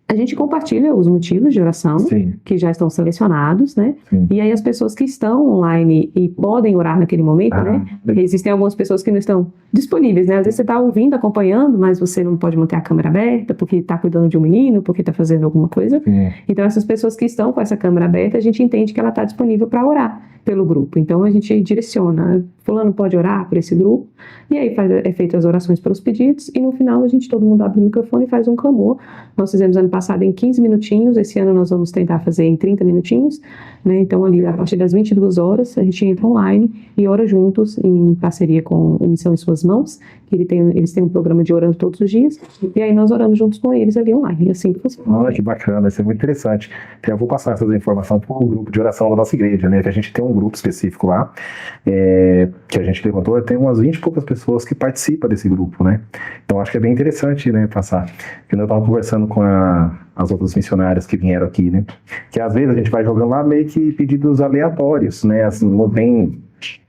A gente compartilha os motivos de oração, sim, que já estão selecionados, né? Sim. E aí as pessoas que estão online e podem orar naquele momento, né? Existem algumas pessoas que não estão disponíveis, né? Às vezes você está ouvindo, acompanhando, mas você não pode manter a câmera aberta porque está cuidando de um menino, porque está fazendo alguma coisa. Sim. Então essas pessoas que estão com essa câmera aberta, a gente entende que ela está disponível para orar pelo grupo. Então a gente direciona, fulano pode orar por esse grupo, e aí é feito as orações pelos pedidos, e no final todo mundo abre o microfone e faz um clamor. Nós fizemos ano passado em 15 minutinhos, esse ano nós vamos tentar fazer em 30 minutinhos, né? Então ali a partir das 22 horas a gente entra online e ora juntos em parceria com o Missão em Suas Mãos, que eles têm um programa de orando todos os dias, e aí nós oramos juntos com eles ali online, assim que funciona. Olha que bacana, isso é muito interessante. Então, eu vou passar essas informações para o grupo de oração da nossa igreja, né? Que a gente tem um grupo específico lá, que a gente levantou, tem umas 20 e poucas pessoas que participam desse grupo, né? Então acho que é bem interessante, né, passar. Porque eu estava conversando com as outras missionárias que vieram aqui, né? Que às vezes a gente vai jogando lá meio que pedidos aleatórios, né? Assim, não tem...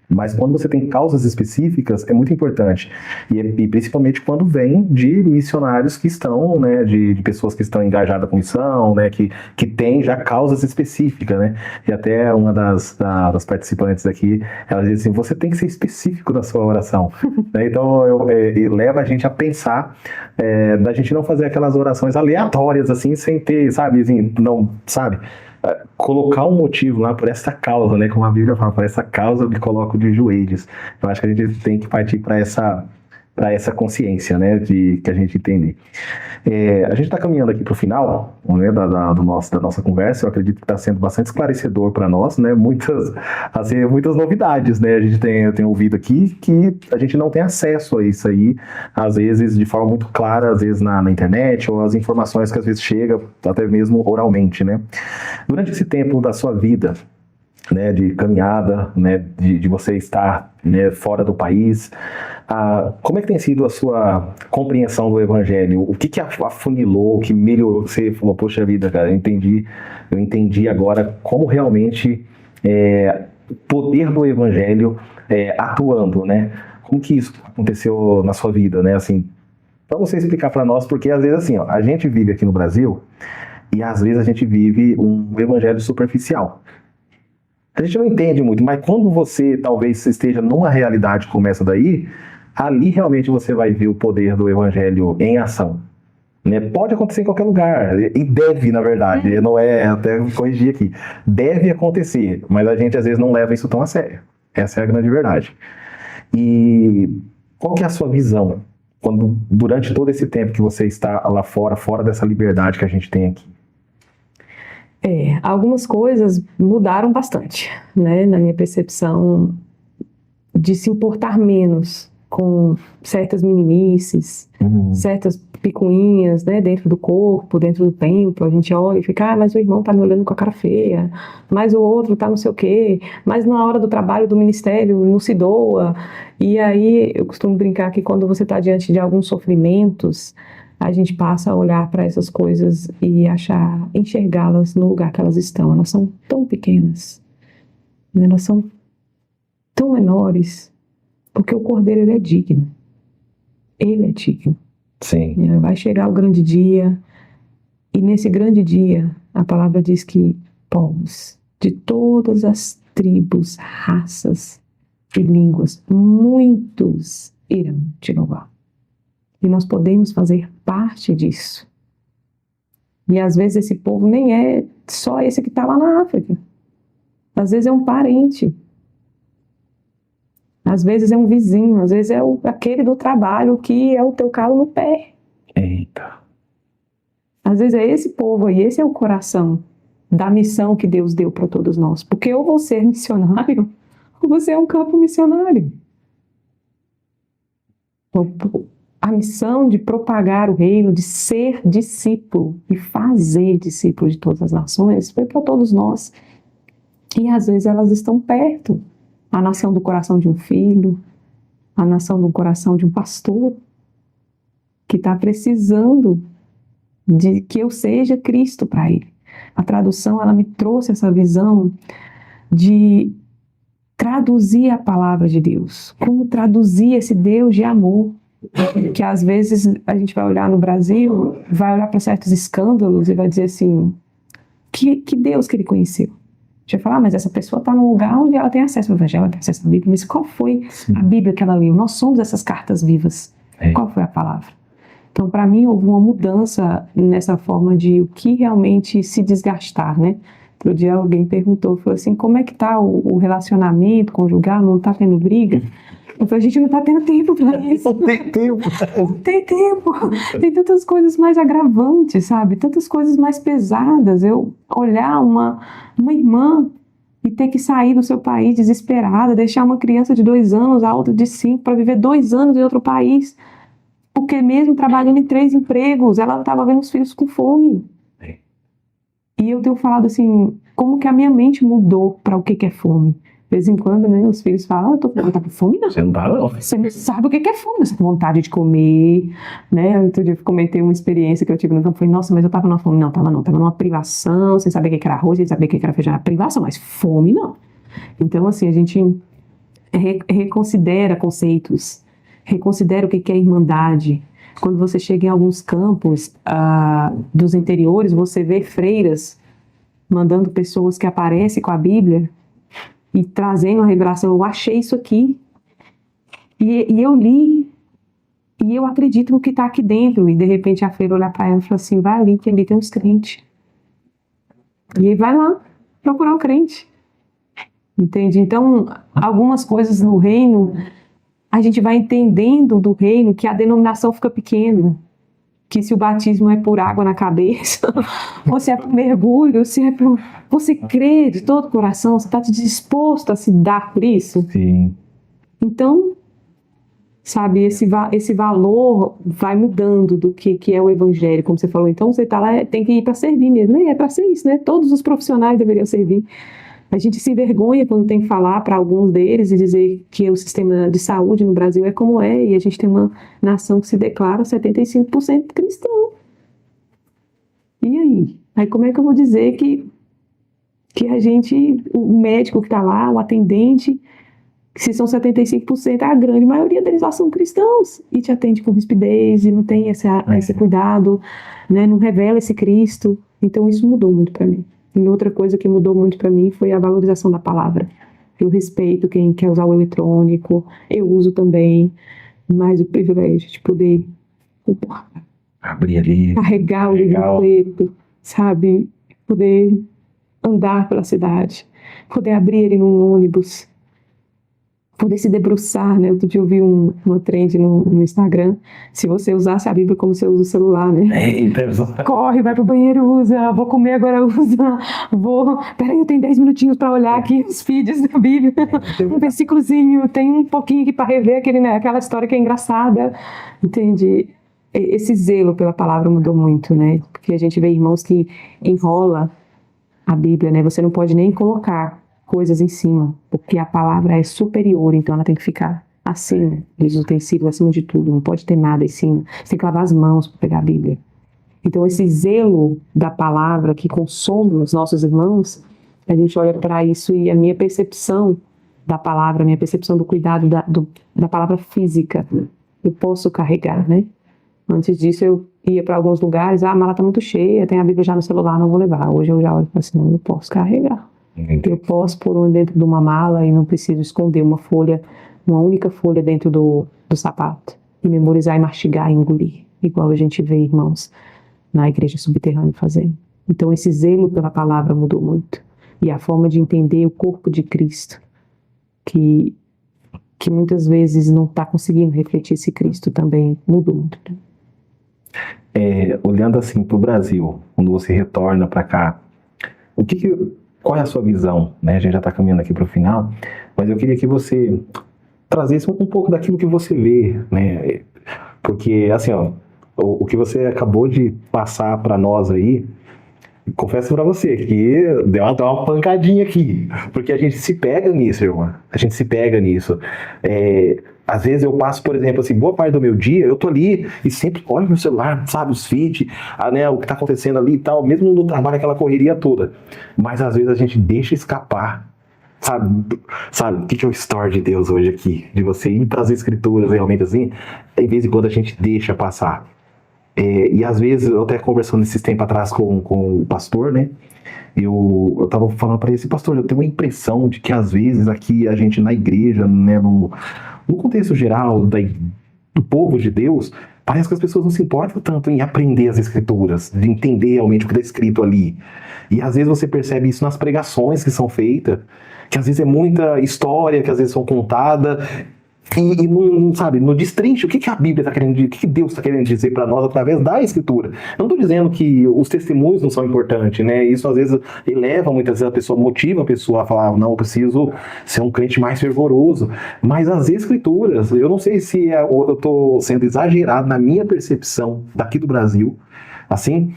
Mas quando você tem causas específicas, é muito importante. E principalmente quando vem de missionários que estão, né, de pessoas que estão engajadas com missão, né, que tem já causas específicas, né. E até uma das participantes aqui, ela diz assim, você tem que ser específico na sua oração. Né? Então, leva a gente a pensar da gente não fazer aquelas orações aleatórias, assim, sem ter, sabe, assim, não, sabe... colocar um motivo lá por essa causa, né? Como a Bíblia fala, por essa causa eu me coloco de joelhos. Eu acho que a gente tem que partir para essa para essa consciência, né, de que a gente entende. A gente está caminhando aqui para o final, né, da nossa conversa. Eu acredito que está sendo bastante esclarecedor para nós, né, muitas novidades, né, eu tenho ouvido aqui que a gente não tem acesso a isso aí, às vezes de forma muito clara, às vezes na internet, ou as informações que às vezes chegam até mesmo oralmente, né. Durante esse tempo da sua vida, né, de caminhada, né, de você estar, né, fora do país, como é que tem sido a sua compreensão do Evangelho? O que afunilou, o que melhorou? Você falou, poxa vida, cara, eu entendi agora como realmente o poder do Evangelho atuando, né? Como que isso aconteceu na sua vida, né? Assim, para você explicar para nós, porque às vezes assim, ó, a gente vive aqui no Brasil e às vezes a gente vive um Evangelho superficial. A gente não entende muito, mas quando você talvez esteja numa realidade como essa daí, ali realmente você vai ver o poder do Evangelho em ação. Né? Pode acontecer em qualquer lugar, e deve, na verdade, não é, até corrigir aqui, deve acontecer, mas a gente às vezes não leva isso tão a sério. Essa é a grande verdade. E qual que é a sua visão durante todo esse tempo que você está lá fora dessa liberdade que a gente tem aqui? Algumas coisas mudaram bastante, né, na minha percepção de se importar menos com certas meninices, certas picuinhas, né, dentro do corpo, dentro do templo. A gente olha e fica, mas o irmão tá me olhando com a cara feia, mas o outro tá não sei o quê, mas na hora do trabalho do ministério não se doa. E aí eu costumo brincar que quando você está diante de alguns sofrimentos, a gente passa a olhar para essas coisas e enxergá-las no lugar que elas estão. Elas são tão pequenas, né? Elas são tão menores, porque o Cordeiro, ele é digno. Ele é digno. Sim. Vai chegar o grande dia, e nesse grande dia, a palavra diz que povos de todas as tribos, raças e línguas, muitos irão te louvar. E nós podemos fazer parte disso. E às vezes esse povo nem é só esse que está lá na África. Às vezes é um parente. Às vezes é um vizinho. Às vezes é aquele do trabalho que é o teu calo no pé. Eita. Às vezes é esse povo aí, esse é o coração da missão que Deus deu para todos nós. Porque ou você é missionário, ou você é um campo missionário. A missão de propagar o reino, de ser discípulo e fazer discípulo de todas as nações, foi para todos nós. E às vezes elas estão perto. A nação do coração de um filho, a nação do coração de um pastor, que está precisando de que eu seja Cristo para ele. A tradução, ela me trouxe essa visão de traduzir a palavra de Deus. Como traduzir esse Deus de amor. Que às vezes a gente vai olhar no Brasil, vai olhar para certos escândalos e vai dizer assim, que Deus que ele conheceu? A gente vai falar, mas essa pessoa está num lugar onde ela tem acesso ao Evangelho, ela tem acesso à Bíblia, mas qual foi a Bíblia que ela leu? Nós somos essas cartas vivas. Qual foi a palavra? Então, para mim, houve uma mudança nessa forma de o que realmente se desgastar, né? Outro dia alguém perguntou, falou assim, como é que está o relacionamento conjugal? Não está tendo briga? Eu falei, a gente não está tendo tempo para isso. Não tem tempo. Não tem tempo. Tem tantas coisas mais agravantes, sabe? Tantas coisas mais pesadas. Eu olhar uma irmã e ter que sair do seu país desesperada, deixar uma criança de 2 anos, a outra de 5, para viver 2 anos em outro país. Porque mesmo trabalhando em 3 empregos, ela estava vendo os filhos com fome. E eu tenho falado assim, como que a minha mente mudou para o que é fome. De vez em quando, né, os filhos falam, eu não tá com fome, não. Você não tá, não. Você não sabe o que é fome, você tem vontade de comer, né? Outro dia eu comentei uma experiência que eu tive no campo, falei, nossa, mas eu tava numa fome. Não, tava numa privação, sem saber o que era arroz, sem saber o que era feijão, privação, mas fome não. Então, assim, a gente reconsidera conceitos, reconsidera o que é irmandade. Quando você chega em alguns campos dos interiores, você vê freiras mandando pessoas que aparecem com a Bíblia e trazendo a revelação, eu achei isso aqui, e eu li, e eu acredito no que está aqui dentro, e de repente a freira olhar para ela e falar assim, vai ali, que ali tem uns crentes, e aí vai lá, procurar um crente, entende? Então, algumas coisas no reino, a gente vai entendendo do reino que a denominação fica pequena. Que se o batismo é por água na cabeça, ou se é por mergulho, se é por... Você crê de todo o coração, você está disposto a se dar por isso? Sim. Então, sabe, esse valor vai mudando do que é o evangelho, como você falou. Então, você está lá, tem que ir para servir mesmo. É para ser isso, né? Todos os profissionais deveriam servir. A gente se envergonha quando tem que falar para alguns deles e dizer que o sistema de saúde no Brasil é como é, e a gente tem uma nação que se declara 75% cristão. E aí? Aí como é que eu vou dizer que a gente, o médico que está lá, o atendente, se são 75%, a grande maioria deles lá são cristãos, e te atende com rispidez, e não tem esse cuidado, né? Não revela esse Cristo. Então isso mudou muito para mim. E outra coisa que mudou muito para mim foi a valorização da palavra. Eu respeito quem quer usar o eletrônico, eu uso também, mas o privilégio de poder Abrir ali. carregar o livro preto, sabe? Poder andar pela cidade, poder abrir ele num ônibus, poder se debruçar, né? Outro dia eu vi uma trend no Instagram, se você usasse a Bíblia como você usa o celular, né? Eita, Corre, vai pro banheiro, usa, vou comer agora, usa, peraí, eu tenho 10 minutinhos para olhar aqui os feeds da Bíblia, um versículozinho, tem um pouquinho aqui para rever aquela história que é engraçada, entende? Esse zelo pela palavra mudou muito, né? Porque a gente vê irmãos que enrola a Bíblia, né? Você não pode nem colocar coisas em cima, porque a palavra é superior, então ela tem que ficar acima dos utensílios, acima de tudo, não pode ter nada em cima. Você tem que lavar as mãos para pegar a Bíblia. Então esse zelo da palavra que consome os nossos irmãos, a gente olha para isso e a minha percepção da palavra, a minha percepção do cuidado da palavra física, eu posso carregar, né? Antes disso eu ia para alguns lugares, a mala está muito cheia, tem a Bíblia já no celular, não vou levar. Hoje eu já olho e falo assim, não, eu posso carregar. Eu posso pôr um dentro de uma mala e não preciso esconder uma única folha dentro do sapato. E memorizar e mastigar e engolir. Igual a gente vê, irmãos, na igreja subterrânea fazendo. Então esse zelo pela palavra mudou muito. E a forma de entender o corpo de Cristo, que muitas vezes não está conseguindo refletir esse Cristo também, mudou muito. Olhando assim para o Brasil, quando você retorna para cá, qual é a sua visão? Né? A gente já está caminhando aqui para o final, mas eu queria que você trazesse um pouco daquilo que você vê, né? Porque, assim, ó, o que você acabou de passar para nós aí, confesso para você que deu uma pancadinha aqui, porque a gente se pega nisso, irmão. A gente se pega nisso. Às vezes eu passo, por exemplo, assim, boa parte do meu dia, eu tô ali e sempre olho meu celular, sabe, os feeds, né, o que tá acontecendo ali e tal, mesmo no trabalho, aquela correria toda. Mas às vezes a gente deixa escapar, sabe, o que é o story de Deus hoje aqui? De você ir para as escrituras realmente assim, em vez de quando a gente deixa passar. E às vezes, eu até conversando esses tempos atrás com o pastor, né, eu tava falando para esse pastor, eu tenho uma impressão de que às vezes aqui a gente na igreja, né, no contexto geral do povo de Deus, parece que as pessoas não se importam tanto em aprender as escrituras, de entender realmente o que está escrito ali. E às vezes você percebe isso nas pregações que são feitas, que às vezes é muita história, que às vezes são contadas, e não, sabe, não destrincha o que a Bíblia está querendo dizer, o que Deus está querendo dizer para nós através da Escritura. Eu não estou dizendo que os testemunhos não são importantes, né? Isso às vezes eleva, muitas vezes a pessoa, motiva a pessoa a falar, não, eu preciso ser um crente mais fervoroso. Mas as Escrituras, eu não sei se eu estou sendo exagerado na minha percepção daqui do Brasil, assim,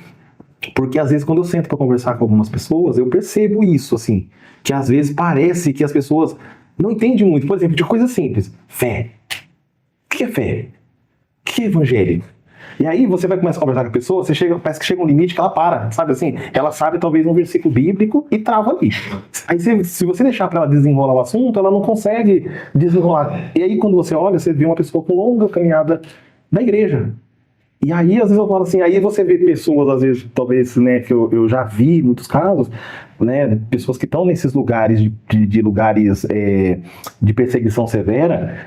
porque às vezes quando eu sento para conversar com algumas pessoas, eu percebo isso, assim, que às vezes parece que as pessoas não entende muito, por exemplo, de coisa simples. Fé. O que é fé? O que é evangelho? E aí você vai começar a conversar com a pessoa, parece que chega um limite que ela para, sabe assim? Ela sabe talvez um versículo bíblico e trava ali. Aí se você deixar para ela desenrolar o assunto, ela não consegue desenrolar. E aí quando você olha, você vê uma pessoa com longa caminhada da igreja. E aí, às vezes eu falo assim, aí você vê pessoas, às vezes, talvez, né, que eu já vi em muitos casos, né, pessoas que estão nesses lugares, de lugares de perseguição severa,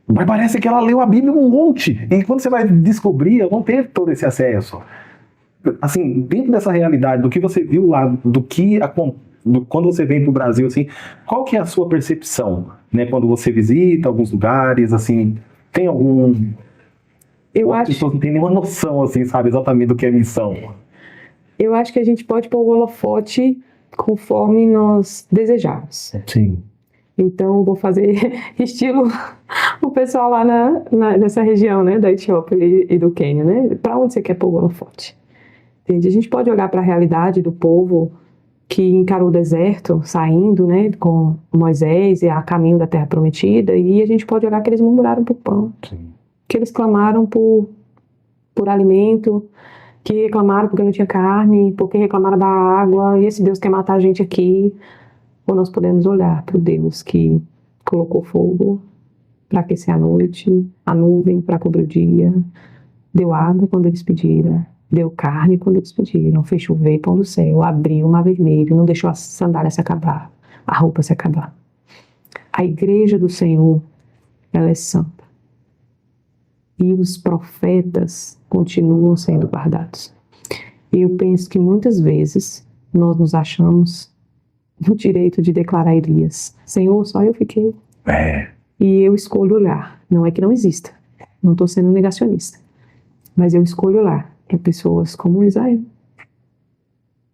mas parece que ela leu a Bíblia um monte, e quando você vai descobrir, ela não teve todo esse acesso. Assim, dentro dessa realidade, do que você viu lá, quando você vem para o Brasil, assim, qual que é a sua percepção né, quando você visita alguns lugares, assim, tem algum... Eu As acho, pessoas não têm nenhuma noção, assim, sabe, exatamente do que é missão. eu acho que a gente pode pôr o holofote conforme nós desejarmos. Sim. Então, eu vou fazer estilo o pessoal lá nessa região, né, da Etiópia e do Quênia, né? Para onde você quer pôr o holofote? Entende? A gente pode olhar para a realidade do povo que encarou o deserto, saindo, né, com Moisés e a caminho da Terra Prometida, e a gente pode olhar que eles murmuraram por pão, Sim. que eles clamaram por alimento, que reclamaram porque não tinha carne, porque reclamaram da água, e esse Deus quer matar a gente aqui. Ou nós podemos olhar para o Deus que colocou fogo para aquecer a noite, a nuvem para cobrir o dia, deu água quando eles pediram, deu carne quando eles pediram, fez chover pão do céu, abriu o mar vermelho, não deixou a sandália se acabar, a roupa se acabar. A igreja do Senhor, ela é santa. E os profetas continuam sendo guardados. E eu penso que muitas vezes nós nos achamos no direito de declarar Elias. Senhor, só eu fiquei. E eu escolho olhar. Não é que não exista. Não estou sendo negacionista. Mas eu escolho olhar para pessoas como Israel,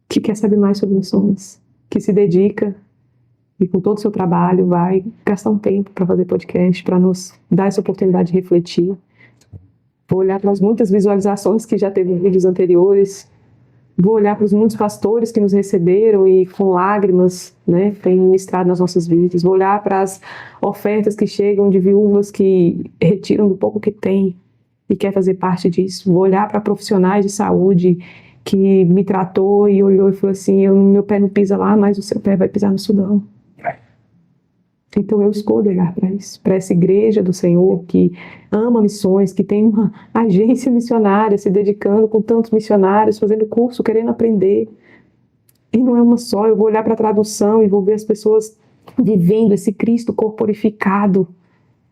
que quer saber mais sobre missões, que se dedica e com todo o seu trabalho vai gastar um tempo para fazer podcast, para nos dar essa oportunidade de refletir. Vou olhar para as muitas visualizações que já teve em vídeos anteriores. Vou olhar para os muitos pastores que nos receberam e com lágrimas, né, têm ministrado nas nossas vidas. Vou olhar para as ofertas que chegam de viúvas que retiram do pouco que têm e quer fazer parte disso. Vou olhar para profissionais de saúde que me tratou e olhou e falou assim, meu pé não pisa lá, mas o seu pé vai pisar no Sudão. Então eu escolho olhar para isso, para essa igreja do Senhor que ama missões, que tem uma agência missionária se dedicando com tantos missionários, fazendo curso, querendo aprender. E não é uma só, eu vou olhar para a tradução e vou ver as pessoas vivendo esse Cristo corporificado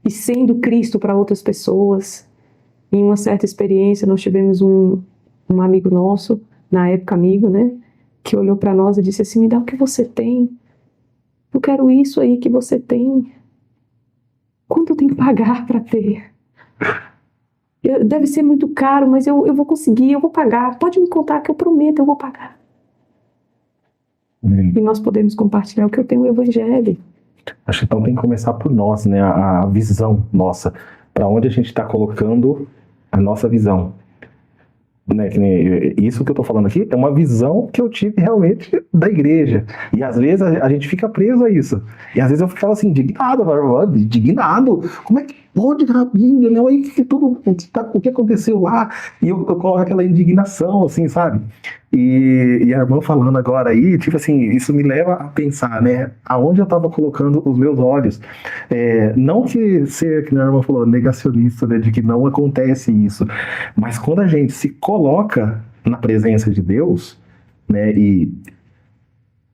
e sendo Cristo para outras pessoas. Em uma certa experiência, nós tivemos um amigo nosso, na época amigo, né, que olhou para nós e disse assim, me dá o que você tem. Eu quero isso aí que você tem. Quanto eu tenho que pagar para ter? Deve ser muito caro, mas eu vou conseguir, eu vou pagar. Pode me contar que eu prometo, eu vou pagar. E nós podemos compartilhar o que eu tenho no Evangelho. Acho que então tem que começar por nós, né? A visão nossa. Para onde a gente está colocando a nossa visão. Né, isso que eu tô falando aqui é uma visão que eu tive realmente da igreja. E às vezes a gente fica preso a isso. E às vezes eu ficava assim, indignado. Como é que pode na Bíblia, né? O que aconteceu lá? E eu coloco aquela indignação, assim, sabe? E a irmã falando agora aí, tipo assim, isso me leva a pensar, né? Aonde eu estava colocando os meus olhos. Não que ser, que a irmã falou, negacionista, né? De que não acontece isso. Mas quando a gente se coloca na presença de Deus, né? E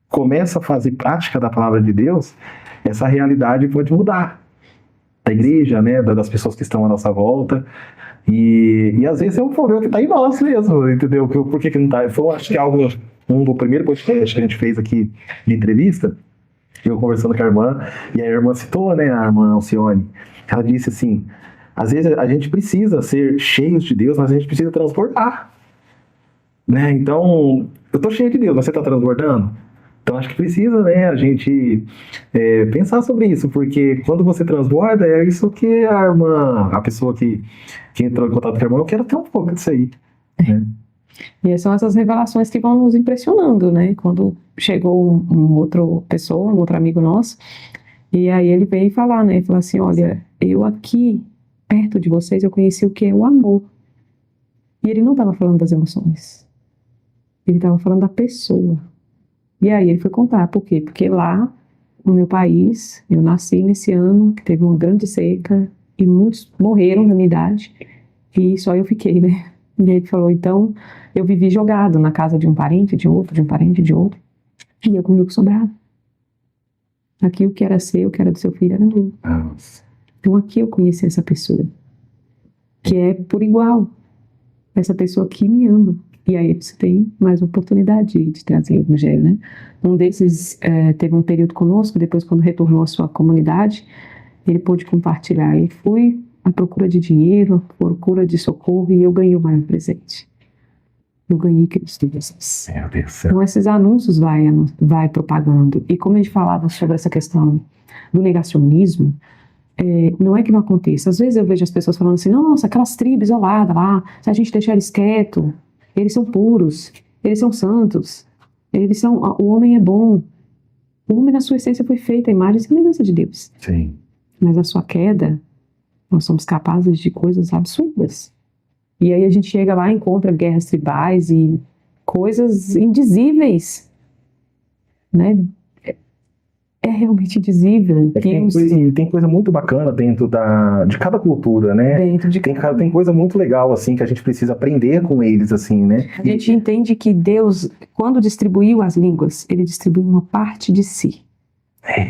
começa a fazer prática da palavra de Deus, essa realidade pode mudar. Da igreja, né? Das pessoas que estão à nossa volta. E às vezes é um problema que está em nós mesmo, entendeu? Por que não está? Foi, acho que algo, do primeiro podcast que a gente fez aqui de entrevista, eu conversando com a irmã, e a irmã citou, né, a irmã Alcione, ela disse assim, às vezes a gente precisa ser cheios de Deus, mas a gente precisa transbordar, né? Então, eu tô cheio de Deus, mas você está transbordando? Então acho que precisa, né, a gente pensar sobre isso, porque quando você transborda, é isso que a irmã, a pessoa que entrou em contato com a irmã, eu quero ter um pouco disso aí, né? E são essas revelações que vão nos impressionando, né? Quando chegou um outro pessoa, um outro amigo nosso, e aí ele veio falar, né? Falou assim, olha, eu aqui, perto de vocês, eu conheci o que é o amor. E ele não estava falando das emoções. Ele estava falando da pessoa. E aí ele foi contar, por quê? Porque lá, no meu país, eu nasci nesse ano, que teve uma grande seca, e muitos morreram na minha idade, e só eu fiquei, né? E ele falou, então, eu vivi jogado na casa de um parente, de outro, de um parente, de outro, e eu comi o que sobrava. Aqui o que era seu, o que era do seu filho, era meu. Então aqui eu conheci essa pessoa, que é por igual. essa pessoa que me ama. E aí você tem mais uma oportunidade de trazer o evangelho, né? Um desses teve um período conosco, depois quando retornou à sua comunidade, ele pôde compartilhar. Eu fui à procura de dinheiro, à procura de socorro, e eu ganhei o maior presente. Eu ganhei Cristo Jesus. Meu Deus do céu. Então esses anúncios vai propagando. E como a gente falava sobre essa questão do negacionismo, não é que não aconteça. Às vezes eu vejo as pessoas falando assim, nossa, aquelas tribos isoladas lá, se a gente deixar eles quietos, eles são puros, eles são santos, o homem é bom. O homem na sua essência foi feito à imagem e semelhança de Deus. Sim. Mas na sua queda, nós somos capazes de coisas absurdas. E aí a gente chega lá e encontra guerras tribais e coisas indizíveis, né? É realmente indizível. Tem coisa muito bacana dentro de cada cultura, né? Tem coisa muito legal, assim, que a gente precisa aprender com eles, assim, né? A gente entende que Deus, quando distribuiu as línguas, ele distribuiu uma parte de si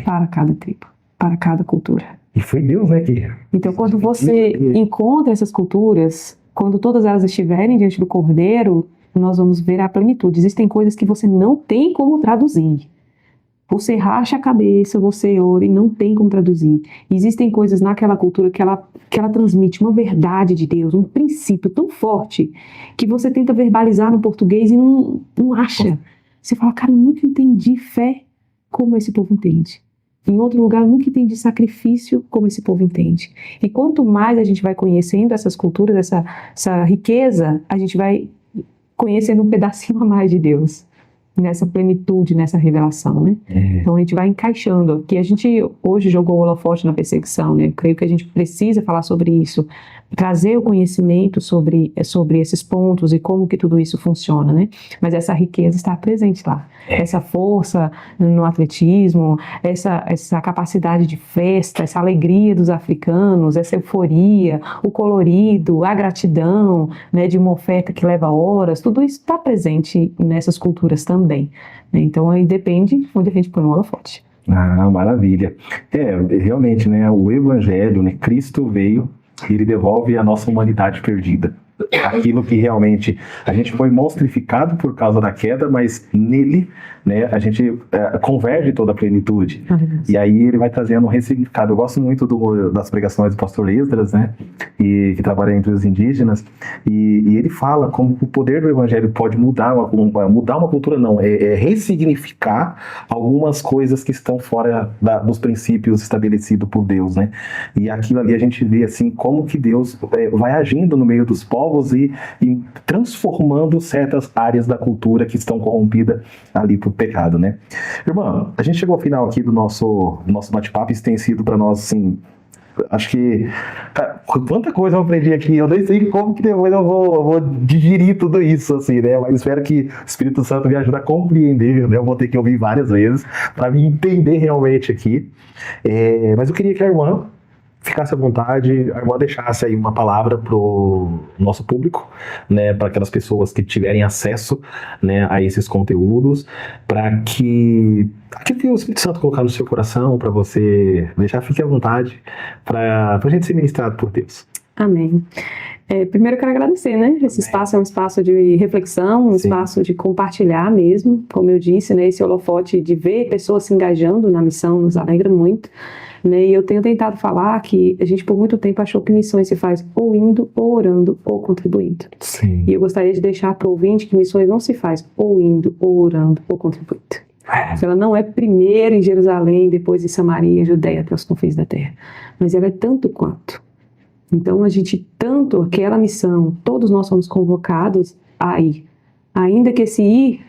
para cada tribo, para cada cultura. E foi Deus, né? Então, quando você encontra essas culturas, quando todas elas estiverem diante do Cordeiro, nós vamos ver a plenitude. Existem coisas que você não tem como traduzir. Você racha a cabeça, você ora e não tem como traduzir. Existem coisas naquela cultura que ela transmite uma verdade de Deus, um princípio tão forte, que você tenta verbalizar no português e não acha. Você fala, cara, eu nunca entendi fé como esse povo entende. Em outro lugar, eu nunca entendi sacrifício como esse povo entende. E quanto mais a gente vai conhecendo essas culturas, essa riqueza, a gente vai conhecendo um pedacinho a mais de Deus. Nessa plenitude, nessa revelação, né? Então a gente vai encaixando, que a gente hoje jogou o holofote na perseguição, né? Eu creio que a gente precisa falar sobre isso, trazer o conhecimento sobre esses pontos e como que tudo isso funciona, né? Mas essa riqueza está presente lá. Essa força no atletismo, essa capacidade de festa, essa alegria dos africanos, essa euforia, o colorido, a gratidão, né, de uma oferta que leva horas, tudo isso está presente nessas culturas também. Né? Então aí depende onde a gente põe o holofote. Ah, maravilha. Realmente, né, o Evangelho, né, Cristo veio e ele devolve a nossa humanidade perdida. Aquilo que realmente a gente foi monstrificado por causa da queda, mas nele, né, a gente converge toda a plenitude. E aí ele vai trazendo um ressignificado. Eu gosto muito das pregações do pastor Esdras, né, que trabalha entre os indígenas, e ele fala como o poder do evangelho pode mudar uma cultura, não, ressignificar algumas coisas que estão fora dos princípios estabelecidos por Deus, né? E aquilo ali a gente vê assim como que Deus vai agindo no meio dos povos e transformando certas áreas da cultura que estão corrompidas ali pro pecado, né? Irmã, a gente chegou ao final aqui do nosso bate-papo. Isso tem sido para nós, assim, acho que, cara, quanta coisa eu aprendi aqui, eu nem sei como que depois eu vou digerir tudo isso, assim, né? Mas espero que o Espírito Santo me ajude a compreender, né? Eu vou ter que ouvir várias vezes para me entender realmente aqui. Mas eu queria que a irmã ficasse à vontade, a irmã deixasse aí uma palavra para o nosso público, né, para aquelas pessoas que tiverem acesso, né, a esses conteúdos, para que aquilo que o Espírito Santo colocar no seu coração, para você deixar, fique à vontade, para a gente ser ministrado por Deus. Amém. Primeiro eu quero agradecer, né? Esse espaço é um espaço de reflexão, um espaço de compartilhar mesmo, como eu disse, né? Esse holofote de ver pessoas se engajando na missão nos alegra muito. Né? E eu tenho tentado falar que a gente por muito tempo achou que missões se faz ou indo, ou orando, ou contribuindo. Sim. E eu gostaria de deixar para o ouvinte que missões não se faz ou indo, ou orando, ou contribuindo. Ela não é primeiro em Jerusalém, depois em Samaria, Judeia, até os confins da terra. Mas ela é tanto quanto. Então tanto aquela missão, todos nós somos convocados a ir. Ainda que esse ir,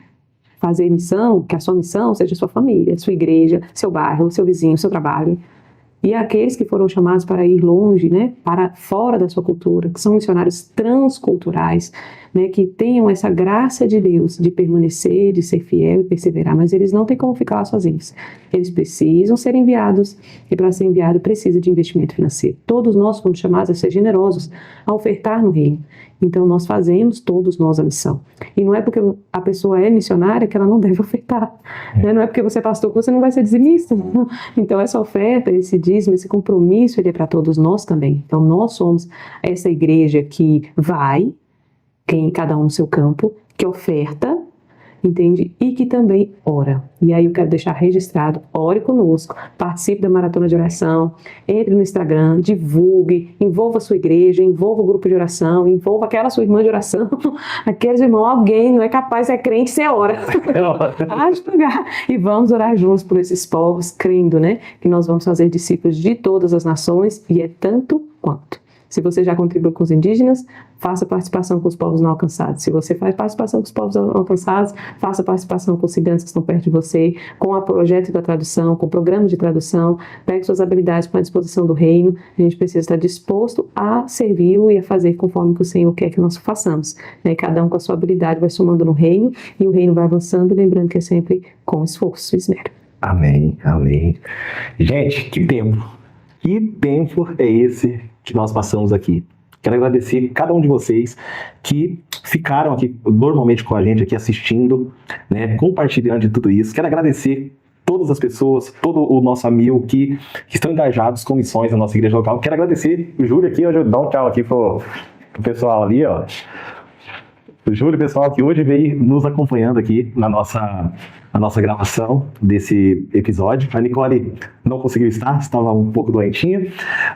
fazer missão, que a sua missão seja a sua família, sua igreja, seu bairro, seu vizinho, seu trabalho. E aqueles que foram chamados para ir longe, né, para fora da sua cultura, que são missionários transculturais, né, que tenham essa graça de Deus de permanecer, de ser fiel e perseverar, mas eles não têm como ficar lá sozinhos. Eles precisam ser enviados e para ser enviado precisa de investimento financeiro. Todos nós fomos chamados a ser generosos, a ofertar no reino. Então nós fazemos todos nós a missão. E não é porque a pessoa é missionária que ela não deve ofertar. Né? Não é porque você é pastor que você não vai ser dizimista. Não. Então essa oferta, esse dízimo, esse compromisso, ele é para todos nós também. Então nós somos essa igreja que vai, quem cada um no seu campo, que oferta, entende? E que também ora. E aí eu quero deixar registrado, ore conosco, participe da maratona de oração, entre no Instagram, divulgue, envolva a sua igreja, envolva o grupo de oração, envolva aquela sua irmã de oração, aqueles irmãos, alguém não é capaz, é crente, você ora. E vamos orar juntos por esses povos, crendo, né, que nós vamos fazer discípulos de todas as nações, e é tanto quanto. Se você já contribui com os indígenas, faça participação com os povos não alcançados. Se você faz participação com os povos não alcançados, faça participação com os ciganos que estão perto de você, com o projeto da tradução, com o programa de tradução. Pegue suas habilidades para a disposição do reino. A gente precisa estar disposto a servi-lo e a fazer conforme que o Senhor quer que nós façamos. E cada um com a sua habilidade vai somando no reino, e o reino vai avançando, lembrando que é sempre com esforço e esmero. Amém, amém. Gente, que tempo! Que tempo é esse que nós passamos aqui? Quero agradecer cada um de vocês que ficaram aqui normalmente com a gente aqui assistindo, né, compartilhando de tudo isso. Quero agradecer todas as pessoas, todo o nosso amigo que estão engajados com missões na nossa igreja local. Quero agradecer o Júlio aqui, hoje eu dar um tchau aqui pro pessoal ali, ó. O Júlio, pessoal, que hoje veio nos acompanhando aqui na nossa gravação desse episódio. A Nicole não conseguiu estar, estava um pouco doentinha,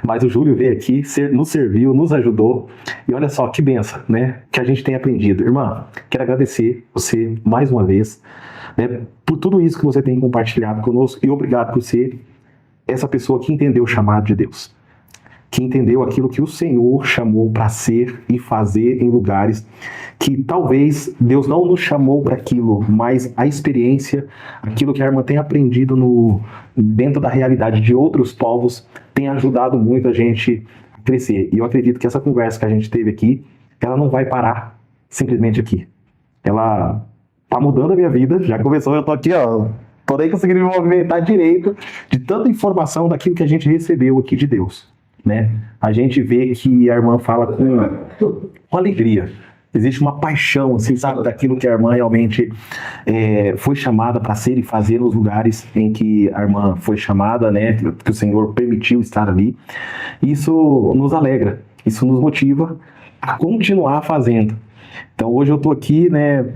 mas o Júlio veio aqui, nos serviu, nos ajudou. E olha só que benção, né, que a gente tem aprendido. Irmã, quero agradecer você mais uma vez, né, por tudo isso que você tem compartilhado conosco, e obrigado por ser essa pessoa que entendeu o chamado de Deus, que entendeu aquilo que o Senhor chamou para ser e fazer em lugares que talvez Deus não nos chamou para aquilo, mas a experiência, aquilo que a irmã tem aprendido dentro da realidade de outros povos, tem ajudado muito a gente a crescer. E eu acredito que essa conversa que a gente teve aqui, ela não vai parar simplesmente aqui. Ela tá mudando a minha vida, já começou, eu tô aqui, ó, tô nem conseguindo me movimentar direito de tanta informação daquilo que a gente recebeu aqui de Deus, né? A gente vê que a irmã fala com alegria. Existe uma paixão, assim, sabe, daquilo que a irmã realmente foi chamada para ser e fazer nos lugares em que a irmã foi chamada, né? Que o Senhor permitiu estar ali. Isso nos alegra, isso nos motiva a continuar fazendo. Então hoje eu tô aqui, né?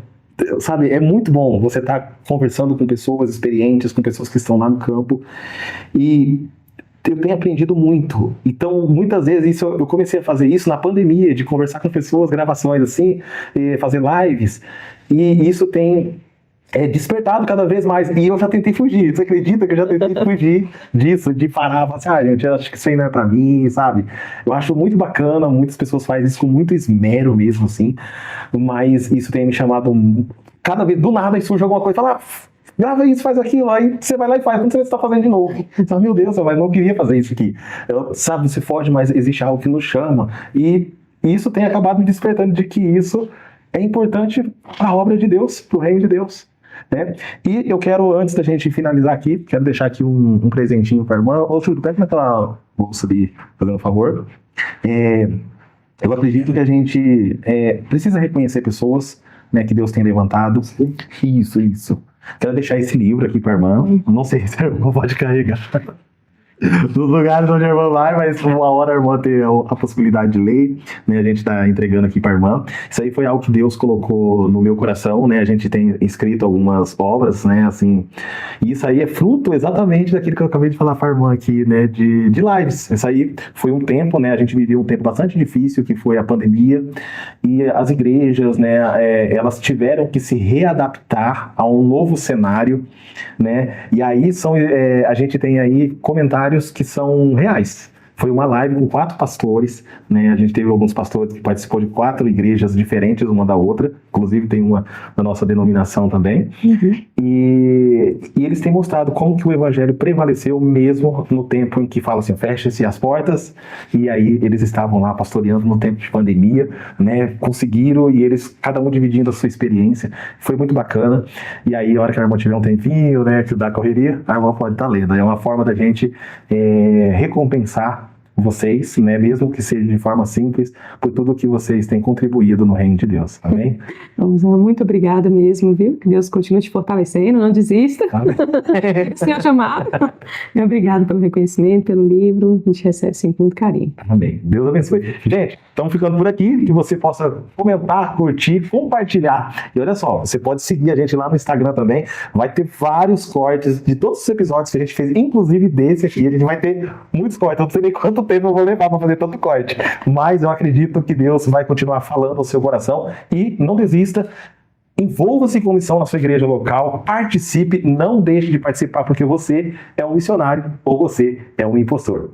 Sabe, é muito bom você estar conversando com pessoas experientes, com pessoas que estão lá no campo, e eu tenho aprendido muito. Então, muitas vezes, eu comecei a fazer isso na pandemia, de conversar com pessoas, gravações assim, fazer lives, e isso tem despertado cada vez mais. E eu já tentei fugir. Você acredita que eu já tentei fugir disso, de parar, falar assim, gente, eu acho que isso aí não é pra mim, sabe? Eu acho muito bacana, muitas pessoas fazem isso com muito esmero mesmo, assim, mas isso tem me chamado, cada vez, do nada, surge alguma coisa, fala, grava isso, faz aquilo, aí você vai lá e faz, quando você está fazendo de novo. Você fala, meu Deus, eu não queria fazer isso aqui. Sabe, você foge, mas existe algo que nos chama. E isso tem acabado me despertando de que isso é importante para a obra de Deus, para o reino de Deus, né? E eu quero, antes da gente finalizar aqui, quero deixar aqui um presentinho para a irmã. Ô, Júlio, pega naquela bolsa ali, fazendo um favor. Eu acredito que a gente precisa reconhecer pessoas, né, que Deus tem levantado. Isso. Quero deixar esse livro aqui para a irmã. Não sei se a irmã pode carregar nos lugares onde a irmã vai, mas uma hora a irmã ter a possibilidade de ler, né? A gente está entregando aqui para a irmã. Isso aí foi algo que Deus colocou no meu coração, né? A gente tem escrito algumas obras, né? Assim, e isso aí é fruto exatamente daquilo que eu acabei de falar para a irmã aqui, né? De lives. Isso aí foi um tempo, né? A gente viveu um tempo bastante difícil, que foi a pandemia, e as igrejas, né? Elas tiveram que se readaptar a um novo cenário, né? E aí a gente tem aí comentários que são reais. Foi uma live com 4 pastores, né? A gente teve alguns pastores que participou de 4 igrejas diferentes uma da outra, inclusive tem uma na nossa denominação também. E eles têm mostrado como que o evangelho prevaleceu mesmo no tempo em que fala assim, fecha-se as portas, e aí eles estavam lá pastoreando no tempo de pandemia, né? Conseguiram, e eles, cada um dividindo a sua experiência, foi muito bacana. E aí, a hora que a irmã tiver um tempinho, né, que dá correria, a irmã pode estar lendo. É uma forma da gente recompensar vocês, né, mesmo que seja de forma simples, por tudo que vocês têm contribuído no reino de Deus. Amém? Rosana, muito obrigada mesmo, viu? Que Deus continue te fortalecendo, não desista. Amém. Senhor chamado. Obrigada pelo reconhecimento, pelo livro. A gente recebe sempre com muito carinho. Amém. Deus abençoe. Gente, estamos ficando por aqui. Que você possa comentar, curtir, compartilhar. E olha só, você pode seguir a gente lá no Instagram também. Vai ter vários cortes de todos os episódios que a gente fez, inclusive desse aqui. A gente vai ter muitos cortes. Eu não sei nem quanto tempo eu vou levar para fazer tanto corte. Mas eu acredito que Deus vai continuar falando no seu coração. E não desista. Envolva-se com missão na sua igreja local, participe, não deixe de participar, porque você é um missionário ou você é um impostor.